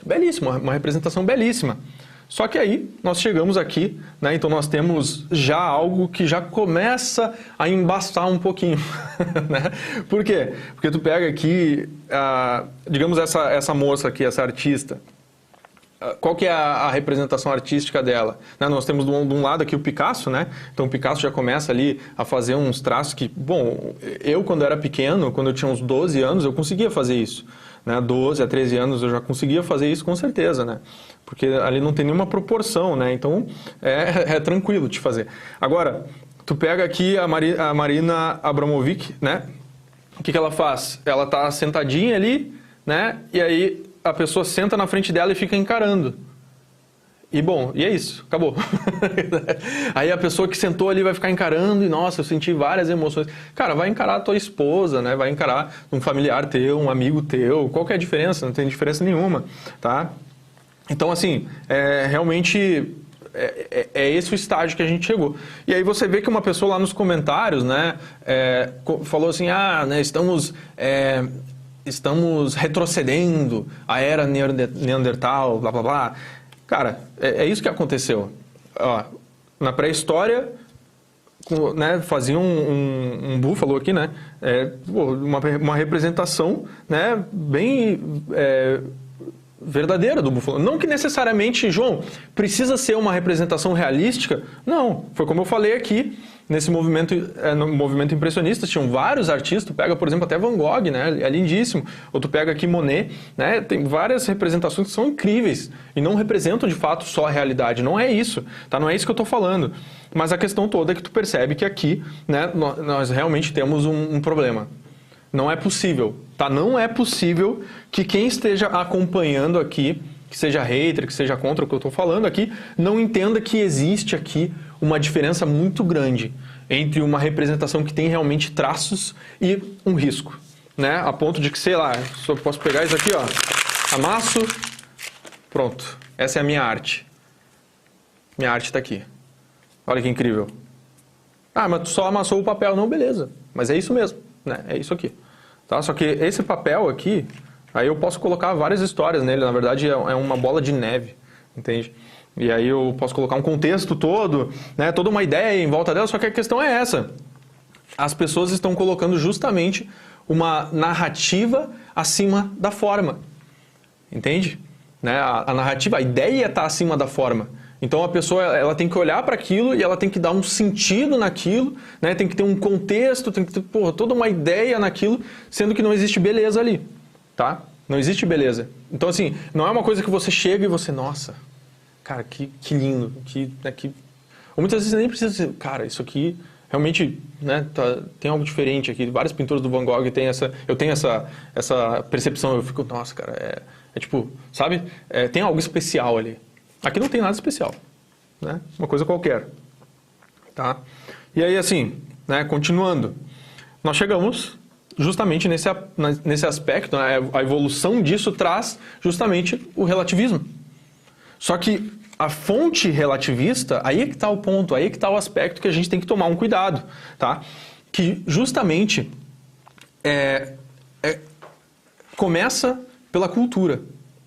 belíssimo, uma representação belíssima. Só que aí nós chegamos aqui, né? Então nós temos já algo que já começa a embaçar um pouquinho, né? Por quê? Porque tu pega aqui, digamos essa moça aqui, essa artista, qual que é a representação artística dela? Né? Nós temos de um lado aqui o Picasso, né? Então o Picasso já começa ali a fazer uns traços que, bom, eu quando era pequeno, quando eu tinha uns 12 anos, eu conseguia fazer isso. Né? 12 a 13 anos eu já conseguia fazer isso com certeza, né? Porque ali não tem nenhuma proporção, né? Então é tranquilo de fazer. Agora, tu pega aqui a Marina Abramovic, né? O que ela faz? Ela tá sentadinha ali, né? E aí a pessoa senta na frente dela e fica encarando. E bom, e é isso, acabou. Aí a pessoa que sentou ali vai ficar encarando e, nossa, eu senti várias emoções. Cara, vai encarar a tua esposa, né? Vai encarar um familiar teu, um amigo teu. Qual que é a diferença? Não tem diferença nenhuma, tá? Então, assim, realmente é esse o estágio que a gente chegou. E aí você vê que uma pessoa lá nos comentários, né, falou assim, né, estamos retrocedendo a era Neandertal, blá, blá, blá. Cara, é isso que aconteceu. Ó, na pré-história, né, faziam um búfalo aqui, né, uma representação, né, bem verdadeira do búfalo. Não que necessariamente, João, precisa ser uma representação realística. Não, foi como eu falei aqui, nesse movimento, no movimento impressionista, tinham vários artistas. Tu pega, por exemplo, até Van Gogh, né, é lindíssimo. Ou tu pega aqui Monet, né, tem várias representações que são incríveis e não representam de fato só a realidade. Não é isso, tá? Não é isso que eu estou falando. Mas a questão toda é que tu percebe que aqui, né, nós realmente temos um problema. Não é possível, tá? Não é possível que quem esteja acompanhando aqui, que seja hater, que seja contra o que eu estou falando aqui, não entenda que existe aqui uma diferença muito grande entre uma representação que tem realmente traços e um risco, né? A ponto de que, sei lá, só posso pegar isso aqui, ó, amasso, pronto, essa é a minha arte. Minha arte está aqui. Olha que incrível. Mas tu só amassou o papel. Não, beleza, mas é isso mesmo. Né? É isso aqui, tá? Só que esse papel aqui, aí eu posso colocar várias histórias nele, na verdade é uma bola de neve, entende? E aí eu posso colocar um contexto todo, né, toda uma ideia em volta dela, só que a questão é essa. As pessoas estão colocando justamente uma narrativa acima da forma, entende? Né? A narrativa, a ideia está acima da forma. Então a pessoa ela tem que olhar para aquilo e ela tem que dar um sentido naquilo, né? Tem que ter um contexto, tem que ter toda uma ideia naquilo, sendo que não existe beleza ali, tá? Não existe beleza. Então assim, não é uma coisa que você chega e você, nossa, cara, que lindo, ou muitas vezes nem precisa dizer, cara, isso aqui realmente, né, tem algo diferente aqui. Várias pinturas do Van Gogh têm eu tenho essa percepção, eu fico, nossa, cara, tipo, sabe? Tem algo especial ali. Aqui não tem nada especial, né? Uma coisa qualquer, tá? E aí, assim, né, continuando, nós chegamos justamente nesse aspecto, né, a evolução disso traz justamente o relativismo. Só que a fonte relativista, aí é que está o ponto, aí é que está o aspecto que a gente tem que tomar um cuidado, tá? Que justamente começa pela cultura,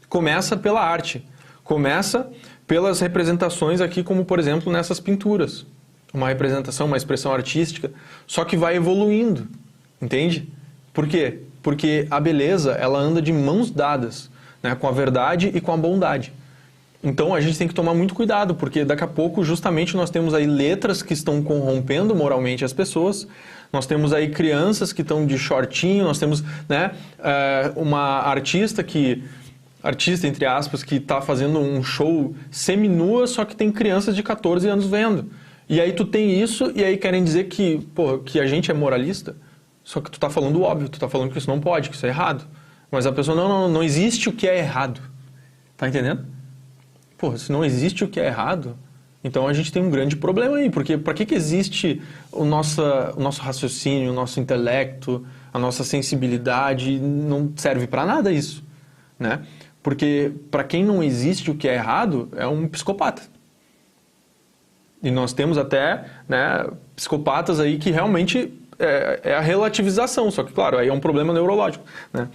começa pela arte, começa pelas representações aqui, como por exemplo nessas pinturas. Uma representação, uma expressão artística, só que vai evoluindo, entende? Por quê? Porque a beleza, ela anda de mãos dadas, né, com a verdade e com a bondade. Então a gente tem que tomar muito cuidado, porque daqui a pouco justamente nós temos aí letras que estão corrompendo moralmente as pessoas, nós temos aí crianças que estão de shortinho, nós temos, né, uma artista entre aspas, que está fazendo um show seminua, só que tem crianças de 14 anos vendo. E aí tu tem isso, e aí querem dizer que, pô, que a gente é moralista, só que tu tá falando o óbvio, tu tá falando que isso não pode, que isso é errado. Mas a pessoa, não existe o que é errado. Tá entendendo? Pô, se não existe o que é errado, então a gente tem um grande problema aí, porque para que existe o nosso raciocínio, o nosso intelecto, a nossa sensibilidade? Não serve para nada isso, né? Porque para quem não existe o que é errado, é um psicopata. E nós temos até, né, psicopatas aí que realmente é a relativização, só que, claro, aí é um problema neurológico, né?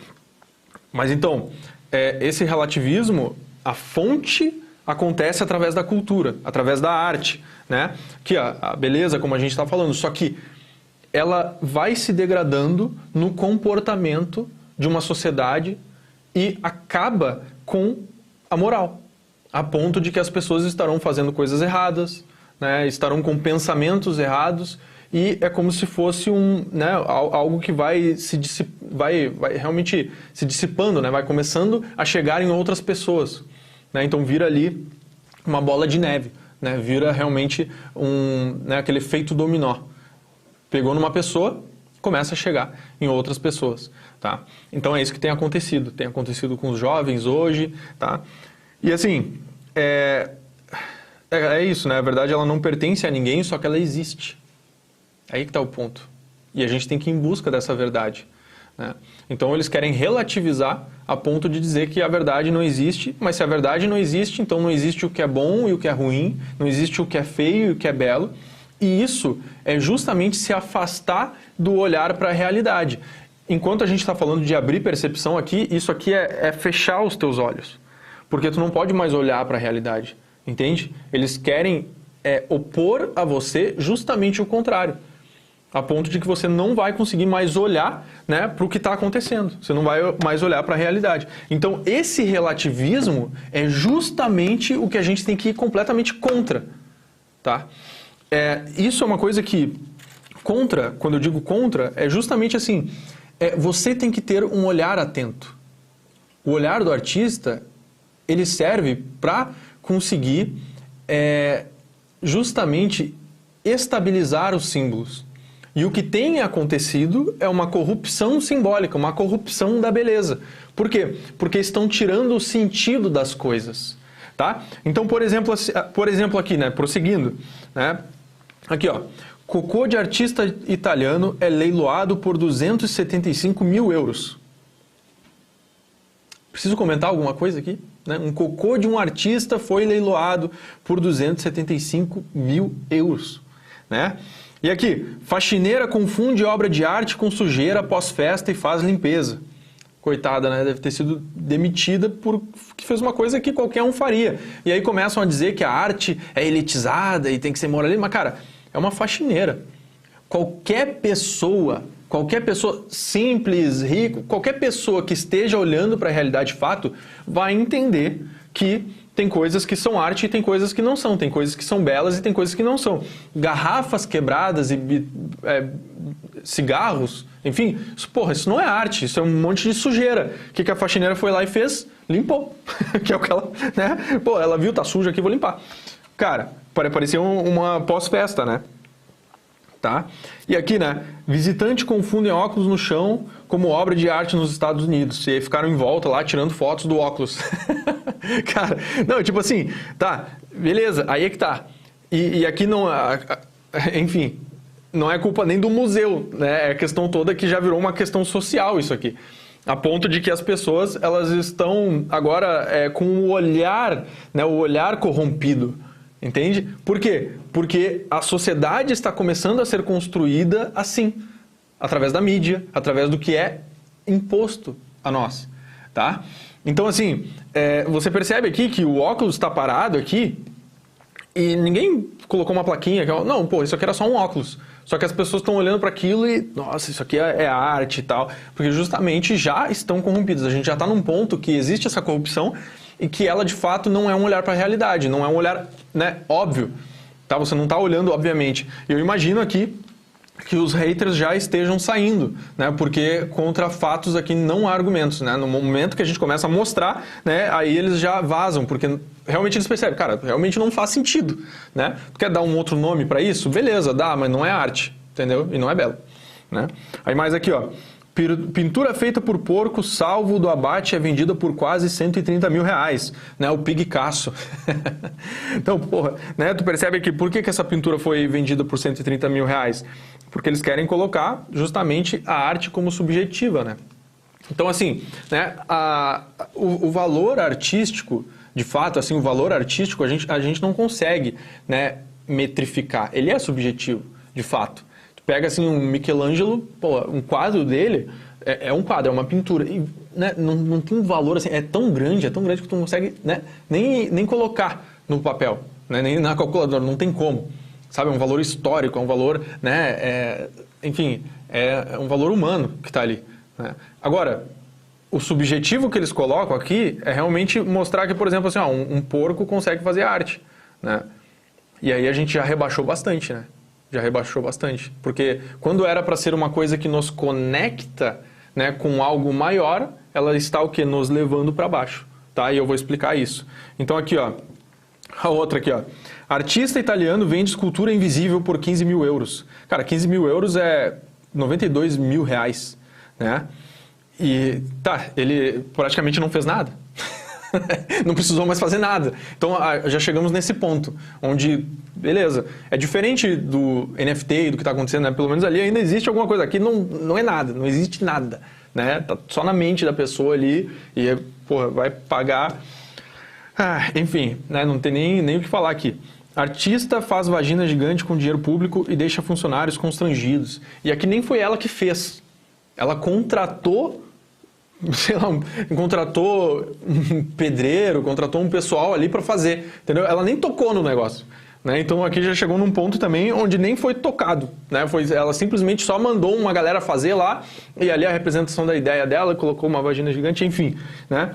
Mas então, esse relativismo, a fonte acontece através da cultura, através da arte, né? Que a beleza, como a gente está falando, só que ela vai se degradando no comportamento de uma sociedade e acaba com a moral, a ponto de que as pessoas estarão fazendo coisas erradas, né? Estarão com pensamentos errados, e é como se fosse né, algo que vai realmente se dissipando, né? Vai começando a chegar em outras pessoas, né? Então vira ali uma bola de neve, né? Vira realmente né, aquele efeito dominó. Pegou numa pessoa, começa a chegar em outras pessoas, tá? Então é isso que tem acontecido com os jovens hoje, tá? E assim, é isso, né? A verdade, ela não pertence a ninguém, só que ela existe. Aí que está o ponto. E a gente tem que ir em busca dessa verdade, né? Então eles querem relativizar a ponto de dizer que a verdade não existe, mas se a verdade não existe, então não existe o que é bom e o que é ruim, não existe o que é feio e o que é belo. E isso é justamente se afastar do olhar para a realidade. Enquanto a gente está falando de abrir percepção aqui, isso aqui é fechar os teus olhos. Porque tu não pode mais olhar para a realidade, entende? Eles querem opor a você justamente o contrário. A ponto de que você não vai conseguir mais olhar, né, para o que está acontecendo. Você não vai mais olhar para a realidade. Então, esse relativismo é justamente o que a gente tem que ir completamente contra, tá? Isso é uma coisa que, quando eu digo contra, é justamente assim, você tem que ter um olhar atento. O olhar do artista, ele serve para conseguir justamente estabilizar os símbolos. E o que tem acontecido é uma corrupção simbólica, uma corrupção da beleza. Por quê? Porque estão tirando o sentido das coisas, tá? Então, por exemplo aqui, né, prosseguindo, né? Aqui, ó, cocô de artista italiano é leiloado por 275 mil euros. Preciso comentar alguma coisa aqui? Né? Um cocô de um artista foi leiloado por 275 mil euros, né? E aqui, faxineira confunde obra de arte com sujeira após festa e faz limpeza. Coitada, né? Deve ter sido demitida porque fez uma coisa que qualquer um faria. E aí começam a dizer que a arte é elitizada e tem que ser moralista. Mas, cara, é uma faxineira. Qualquer pessoa simples, rico, qualquer pessoa que esteja olhando para a realidade de fato vai entender que tem coisas que são arte e tem coisas que não são. Tem coisas que são belas e tem coisas que não são. Garrafas quebradas e cigarros, enfim, isso não é arte, isso é um monte de sujeira. O que a faxineira foi lá e fez? Limpou. Que é o que ela, né? Pô, ela viu, tá sujo aqui, vou limpar. Cara, parecia uma pós-festa, né? tá? E aqui, né, visitante confundem óculos no chão como obra de arte nos Estados Unidos. E aí ficaram em volta lá tirando fotos do óculos. Cara, não, tipo assim, tá, beleza, aí é que tá. E aqui não, enfim, não é culpa nem do museu, né? É a questão toda que já virou uma questão social isso aqui. A ponto de que as pessoas, elas estão agora com o olhar, né, o olhar corrompido, entende? Por quê? Porque a sociedade está começando a ser construída assim, através da mídia, através do que é imposto a nós, tá? Então, assim, você percebe aqui que o óculos está parado aqui e ninguém colocou uma plaquinha, não, pô, isso aqui era só um óculos. Só que as pessoas estão olhando para aquilo e, nossa, isso aqui é arte e tal, porque justamente já estão corrompidas. A gente já está num ponto que existe essa corrupção e que ela, de fato, não é um olhar para a realidade, não é um olhar, né, óbvio, tá? Você não está olhando, obviamente. Eu imagino aqui que os haters já estejam saindo, né? Porque contra fatos aqui não há argumentos, né? No momento que a gente começa a mostrar, né, aí eles já vazam, porque realmente eles percebem, cara, realmente não faz sentido, né? Tu quer dar um outro nome para isso? Beleza, dá, mas não é arte, entendeu? E não é belo, né? Aí mais aqui, ó. Pintura feita por porco, salvo do abate, é vendida por quase 130 mil reais, né? O Picasso. Então, porra, né? Tu percebe aqui, por que essa pintura foi vendida por 130 mil reais? Porque eles querem colocar justamente a arte como subjetiva, né? Então, assim, né? O valor artístico, de fato, assim, o valor artístico a gente não consegue, né, metrificar. Ele é subjetivo, de fato. Pega assim um Michelangelo, pô, um quadro dele é um quadro, é uma pintura. E, né, não tem um valor assim, é tão grande que tu não consegue, né, nem colocar no papel, né, nem na calculadora, não tem como. Sabe, é um valor histórico, é um valor, né, enfim, é um valor humano que está ali. Né? Agora, o subjetivo que eles colocam aqui é realmente mostrar que, por exemplo, assim, ó, um porco consegue fazer arte. Né? E aí a gente já rebaixou bastante, né? Já rebaixou bastante. Porque quando era para ser uma coisa que nos conecta, né, com algo maior, ela está o quê? Nos levando para baixo. Tá? E eu vou explicar isso. Então aqui, ó, a outra aqui, ó. Artista italiano vende escultura invisível por 15 mil euros. Cara, 15 mil euros é 92 mil reais. Né? E tá, ele praticamente não fez nada. Não precisou mais fazer nada. Então já chegamos nesse ponto, onde, beleza, é diferente do NFT e do que está acontecendo, né? Pelo menos ali ainda existe alguma coisa. Aqui não é nada, não existe nada. Né? Tá só na mente da pessoa ali e, porra, vai pagar. Enfim, né? Não tem nem o que falar aqui. Artista faz vagina gigante com dinheiro público e deixa funcionários constrangidos. E aqui nem foi ela que fez. Ela contratou, sei lá, contratou um pedreiro, contratou um pessoal ali para fazer, entendeu? Ela nem tocou no negócio, né? Então aqui já chegou num ponto também onde nem foi tocado, né? Ela simplesmente só mandou uma galera fazer lá e ali a representação da ideia dela, colocou uma vagina gigante, enfim, né?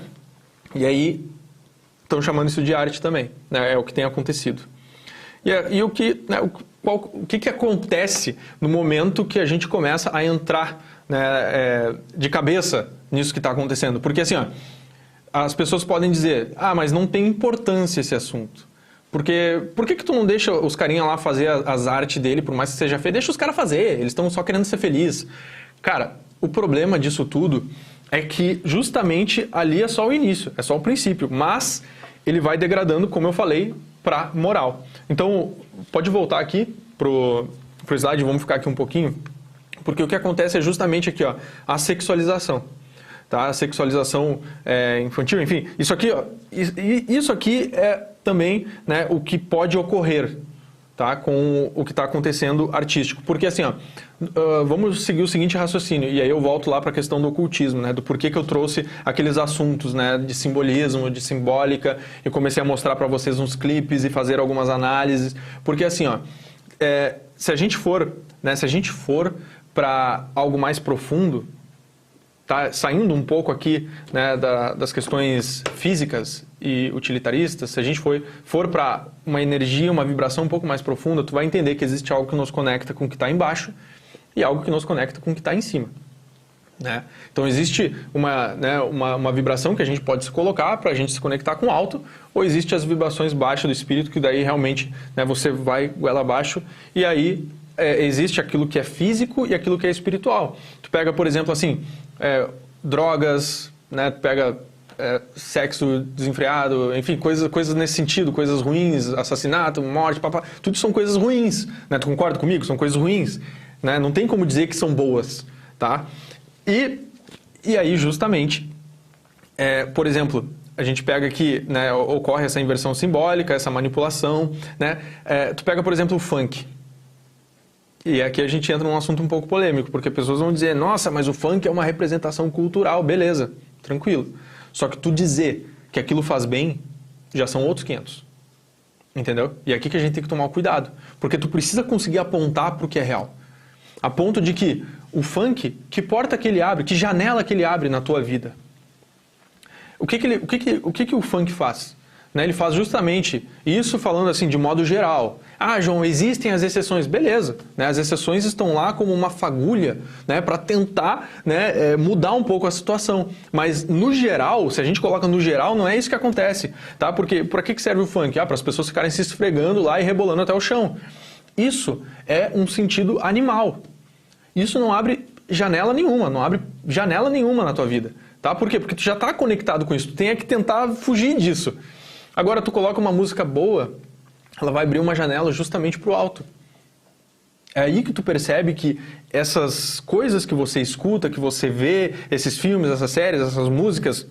E aí estão chamando isso de arte também, né? É o que tem acontecido. E o que, né, o que acontece no momento que a gente começa a entrar, né, de cabeça nisso que está acontecendo? Porque assim, ó, as pessoas podem dizer, mas não tem importância esse assunto. Porque por que tu não deixa os carinha lá fazer as artes dele, por mais que seja feio? Deixa os caras fazer, eles estão só querendo ser felizes. Cara, o problema disso tudo é que justamente ali é só o início, é só o princípio, mas ele vai degradando, como eu falei, para moral. Então, pode voltar aqui pro slide, vamos ficar aqui um pouquinho, porque o que acontece é justamente aqui, ó, a sexualização. Tá? A sexualização infantil, enfim, isso aqui é também, né, o que pode ocorrer, tá, com o que está acontecendo artístico. Porque assim, ó, vamos seguir o seguinte raciocínio, e aí eu volto lá para a questão do ocultismo, né, do porquê que eu trouxe aqueles assuntos, né, de simbolismo, de simbólica, e comecei a mostrar para vocês uns clipes e fazer algumas análises. Porque assim, ó, se a gente for para algo mais profundo, tá, saindo um pouco aqui, né, das questões físicas e utilitaristas, se a gente for para uma energia, uma vibração um pouco mais profunda, tu vai entender que existe algo que nos conecta com o que está embaixo e algo que nos conecta com o que está em cima. Né? Então existe uma vibração que a gente pode se colocar para a gente se conectar com o alto, ou existe as vibrações baixas do espírito, que daí realmente, né, você vai goela abaixo e aí existe aquilo que é físico e aquilo que é espiritual. Tu pega, por exemplo, assim, drogas, né? Tu pega sexo desenfreado, enfim, coisas nesse sentido, coisas ruins, assassinato, morte, papá, tudo são coisas ruins, né? Tu concorda comigo? São coisas ruins, né? Não tem como dizer que são boas, tá? E aí, justamente, por exemplo, a gente pega aqui, né, ocorre essa inversão simbólica, essa manipulação, né? Tu pega, por exemplo, o funk. E aqui a gente entra num assunto um pouco polêmico, porque pessoas vão dizer, nossa, mas o funk é uma representação cultural, beleza, tranquilo. Só que tu dizer que aquilo faz bem, já são outros 500. Entendeu? E é aqui que a gente tem que tomar cuidado. Porque tu precisa conseguir apontar para o que é real. A ponto de que o funk, que porta que ele abre, que janela que ele abre na tua vida? O que o funk faz? Né? Ele faz justamente isso falando assim de modo geral. Ah, João, existem as exceções. Beleza. Né? As exceções estão lá como uma fagulha, né? Para tentar, né, mudar um pouco a situação. Mas no geral, se a gente coloca no geral, não é isso que acontece. Tá? Porque para que serve o funk? Para as pessoas ficarem se esfregando lá e rebolando até o chão. Isso é um sentido animal. Isso não abre janela nenhuma, não abre janela nenhuma na tua vida. Tá? Por quê? Porque tu já está conectado com isso. Tu tem que tentar fugir disso. Agora, tu coloca uma música boa, ela vai abrir uma janela justamente para o alto. É aí que tu percebe que essas coisas que você escuta, que você vê, esses filmes, essas séries, essas músicas,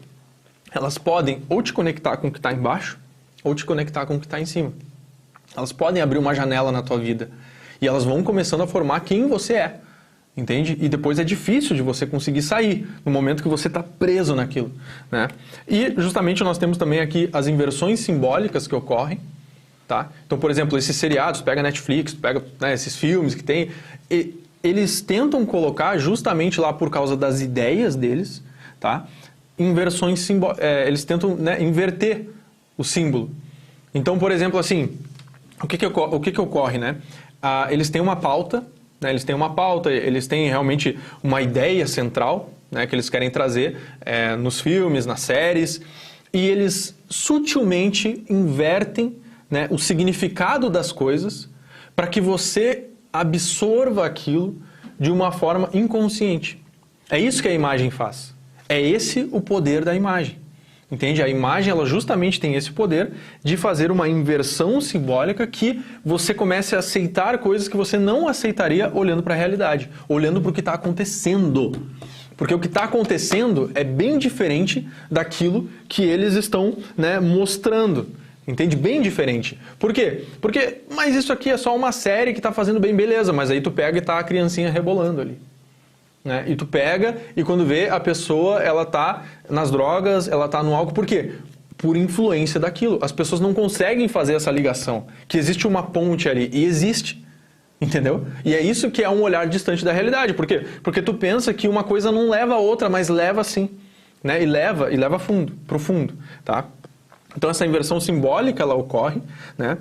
elas podem ou te conectar com o que está embaixo, ou te conectar com o que está em cima. Elas podem abrir uma janela na tua vida. E elas vão começando a formar quem você é. Entende? E depois é difícil de você conseguir sair no momento que você está preso naquilo, né? E justamente nós temos também aqui as inversões simbólicas que ocorrem, tá? Então, por exemplo, esses seriados, pega Netflix, pega, né, esses filmes que tem, eles tentam colocar justamente lá por causa das ideias deles, tá? Inversões simbólicas, eles tentam, né, inverter o símbolo. Então, por exemplo, assim, o que ocorre, né? Eles têm uma pauta. Eles têm uma pauta, eles têm realmente uma ideia central, né, que eles querem trazer nos filmes, nas séries, e eles sutilmente invertem, né, o significado das coisas para que você absorva aquilo de uma forma inconsciente. É isso que a imagem faz. É esse o poder da imagem. Entende? A imagem, ela justamente tem esse poder de fazer uma inversão simbólica que você comece a aceitar coisas que você não aceitaria olhando para a realidade, olhando para o que está acontecendo. Porque o que está acontecendo é bem diferente daquilo que eles estão, né, mostrando. Entende? Bem diferente. Por quê? Porque, mas isso aqui é só uma série que está fazendo bem, beleza, mas aí tu pega e tá a criancinha rebolando ali. Né? E tu pega e quando vê a pessoa, ela tá nas drogas, ela tá no álcool, por quê? Por influência daquilo. As pessoas não conseguem fazer essa ligação, que existe uma ponte ali, e existe, entendeu? E é isso que é um olhar distante da realidade, por quê? Porque tu pensa que uma coisa não leva a outra, mas leva sim, né? E leva fundo, profundo, tá? Então essa inversão simbólica, ela ocorre, né?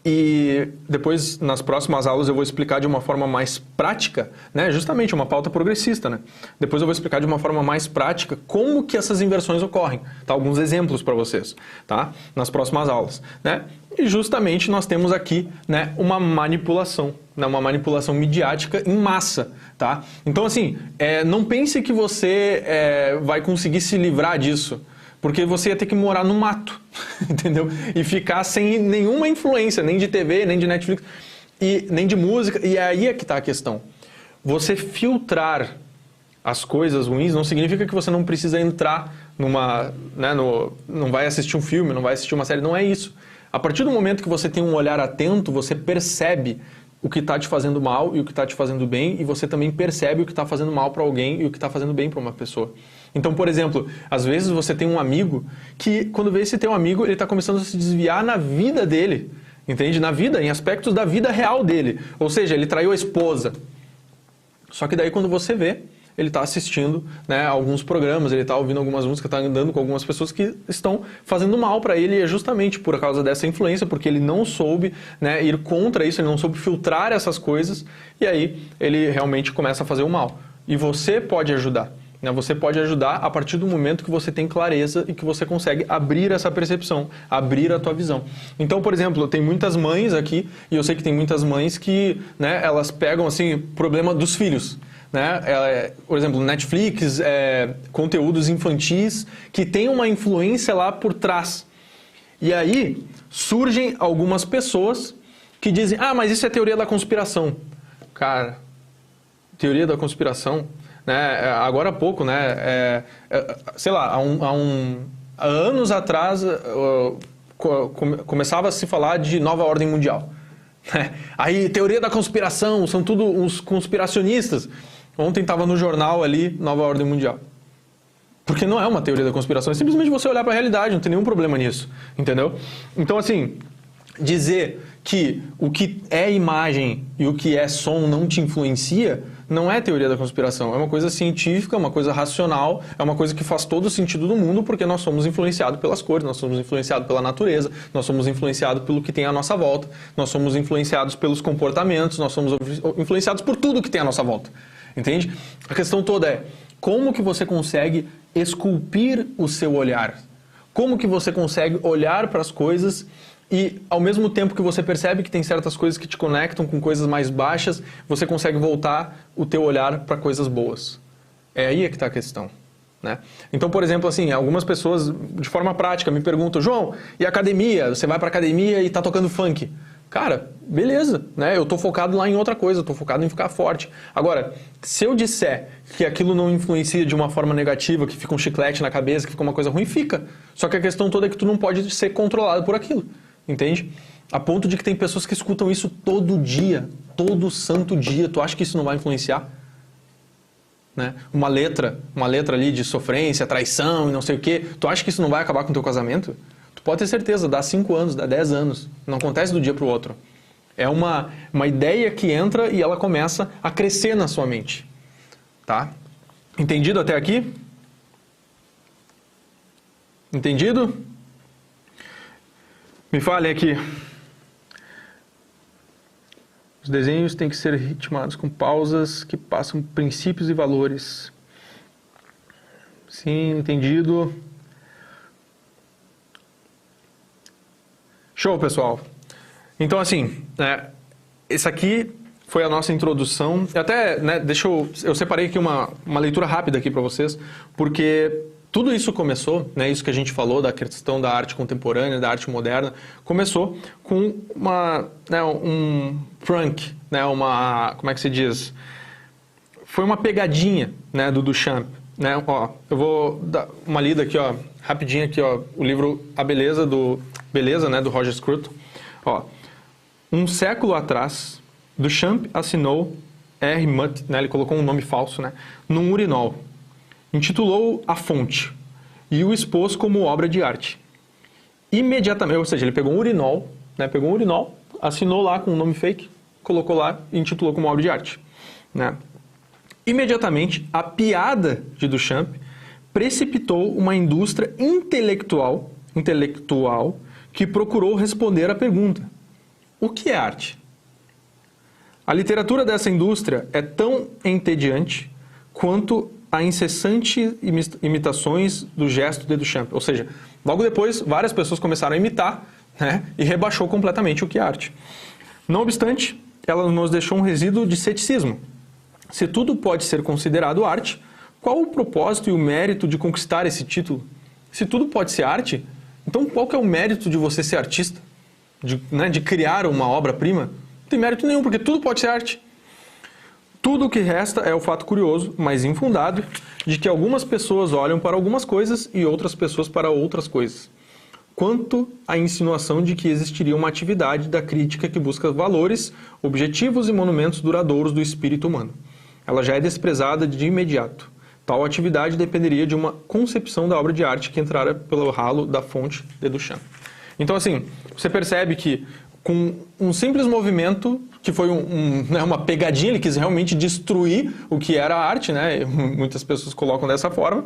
E depois, nas próximas aulas, eu vou explicar de uma forma mais prática, né? Justamente uma pauta progressista, né? Depois eu vou explicar de uma forma mais prática como que essas inversões ocorrem, tá? Alguns exemplos para vocês, tá? Nas próximas aulas, né? E justamente nós temos aqui, né, uma manipulação, né? Uma manipulação midiática em massa, tá? Então, assim, não pense que você vai conseguir se livrar disso, porque você ia ter que morar no mato, entendeu? E ficar sem nenhuma influência, nem de TV, nem de Netflix, e nem de música. E aí é que está a questão. Você filtrar as coisas ruins não significa que você não precisa entrar numa... Né, não vai assistir um filme, não vai assistir uma série, não é isso. A partir do momento que você tem um olhar atento, você percebe o que está te fazendo mal e o que está te fazendo bem, e você também percebe o que está fazendo mal para alguém e o que está fazendo bem para uma pessoa. Então, por exemplo, às vezes você tem um amigo que, quando vê esse teu amigo, ele está começando a se desviar na vida dele, entende? Na vida, em aspectos da vida real dele. Ou seja, ele traiu a esposa. Só que daí, quando você vê, ele está assistindo, né, alguns programas, ele está ouvindo algumas músicas, está andando com algumas pessoas que estão fazendo mal para ele, e é justamente por causa dessa influência, porque ele não soube, né, ir contra isso, ele não soube filtrar essas coisas, e aí ele realmente começa a fazer o mal. E você pode ajudar. né? Você pode ajudar a partir do momento que você tem clareza e que você consegue abrir essa percepção, abrir a tua visão. Então, por exemplo, tem muitas mães aqui, e eu sei que tem muitas mães que, né, elas pegam assim, problema dos filhos. Né? Por exemplo, Netflix, conteúdos infantis que tem uma influência lá por trás. E aí surgem algumas pessoas que dizem, mas isso é teoria da conspiração. Cara, teoria da conspiração, né? Agora há pouco, né? Sei lá, há anos atrás começava a se falar de nova ordem mundial. Aí, teoria da conspiração, são tudo uns conspiracionistas. Ontem estava no jornal ali, nova ordem mundial. Porque não é uma teoria da conspiração, é simplesmente você olhar para a realidade, não tem nenhum problema nisso, entendeu? Então, assim, dizer que o que é imagem e o que é som não te influencia, não é teoria da conspiração, é uma coisa científica, uma coisa racional, é uma coisa que faz todo o sentido do mundo, porque nós somos influenciados pelas cores, nós somos influenciados pela natureza, nós somos influenciados pelo que tem à nossa volta, nós somos influenciados pelos comportamentos, nós somos influenciados por tudo que tem à nossa volta, entende? A questão toda é, como que você consegue esculpir o seu olhar? Como que você consegue olhar para as coisas e, ao mesmo tempo que você percebe que tem certas coisas que te conectam com coisas mais baixas, você consegue voltar o teu olhar para coisas boas? É aí que está a questão, né? Então, por exemplo, assim, algumas pessoas, de forma prática, me perguntam, João, e academia? Você vai para academia e está tocando funk? Cara, beleza, né? Eu estou focado lá em outra coisa, eu estou focado em ficar forte. Agora, se eu disser que aquilo não influencia de uma forma negativa, que fica um chiclete na cabeça, que fica uma coisa ruim, fica. Só que a questão toda é que tu não pode ser controlado por aquilo. Entende? A ponto de que tem pessoas que escutam isso todo dia, todo santo dia. Tu acha que isso não vai influenciar? Né? Uma letra ali de sofrência, traição e não sei o quê. Tu acha que isso não vai acabar com o teu casamento? Tu pode ter certeza, dá 5 anos, dá 10 anos. Não acontece do dia para o outro. É uma ideia que entra e ela começa a crescer na sua mente. Tá? Entendido até aqui? Entendido? Me falem aqui. Os desenhos têm que ser ritmados com pausas que passam princípios e valores. Sim, entendido. Show, pessoal. Então, assim, esse aqui foi a nossa introdução. Até, né, eu separei aqui uma leitura rápida aqui para vocês, porque tudo isso começou, né, isso que a gente falou da questão da arte contemporânea, da arte moderna, começou com um prank, né, como é que se diz? Foi uma pegadinha, né, do Duchamp, né? Ó, eu vou dar uma lida aqui, ó, rapidinho aqui, ó, o livro A Beleza, né, do Roger Scruton. Ó, um século atrás, Duchamp assinou R. Mutt, né, ele colocou um nome falso, né, num urinol. Intitulou A Fonte e o expôs como obra de arte. Imediatamente, ou seja, ele pegou um urinol, né, assinou lá com um nome fake, colocou lá e intitulou como obra de arte, né. Imediatamente, a piada de Duchamp precipitou uma indústria intelectual que procurou responder à pergunta: o que é arte? A literatura dessa indústria é tão entediante quanto a incessante imitações do gesto de Duchamp. Ou seja, logo depois, várias pessoas começaram a imitar, né, e rebaixou completamente o que é arte. Não obstante, ela nos deixou um resíduo de ceticismo. Se tudo pode ser considerado arte, qual o propósito e o mérito de conquistar esse título? Se tudo pode ser arte, então qual que é o mérito de você ser artista? De criar uma obra-prima? Não tem mérito nenhum, porque tudo pode ser arte. Tudo o que resta é o fato curioso, mas infundado, de que algumas pessoas olham para algumas coisas e outras pessoas para outras coisas. Quanto à insinuação de que existiria uma atividade da crítica que busca valores, objetivos e monumentos duradouros do espírito humano. Ela já é desprezada de imediato. Tal atividade dependeria de uma concepção da obra de arte que entrara pelo ralo da fonte de Duchamp. Então, assim, você percebe que com um simples movimento, que foi uma pegadinha, ele quis realmente destruir o que era a arte, né? Muitas pessoas colocam dessa forma.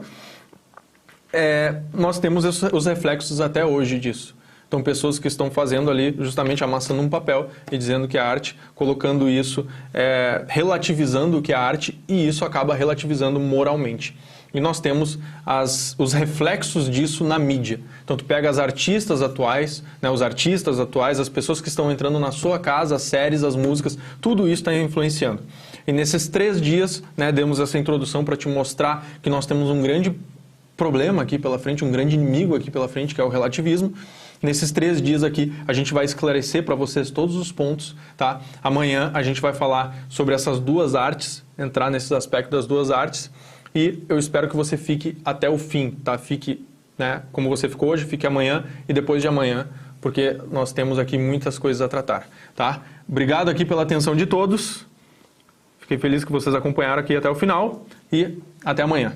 Nós temos os reflexos até hoje disso. Então, pessoas que estão fazendo ali, justamente amassando um papel e dizendo que é arte, colocando isso, relativizando o que é arte, e isso acaba relativizando moralmente. e nós temos os reflexos disso na mídia. Então, tu pega as artistas atuais, né, os artistas atuais, as pessoas que estão entrando na sua casa, as séries, as músicas, tudo isso está influenciando. E nesses 3 dias, né, demos essa introdução para te mostrar que nós temos um grande problema aqui pela frente, um grande inimigo aqui pela frente, que é o relativismo. Nesses 3 dias aqui, a gente vai esclarecer para vocês todos os pontos, tá? Amanhã a gente vai falar sobre essas 2 artes, entrar nesses aspectos das 2 artes, e eu espero que você fique até o fim, tá? Fique, né, como você ficou hoje, fique amanhã e depois de amanhã, porque nós temos aqui muitas coisas a tratar, tá? Obrigado aqui pela atenção de todos. Fiquei feliz que vocês acompanharam aqui até o final e até amanhã.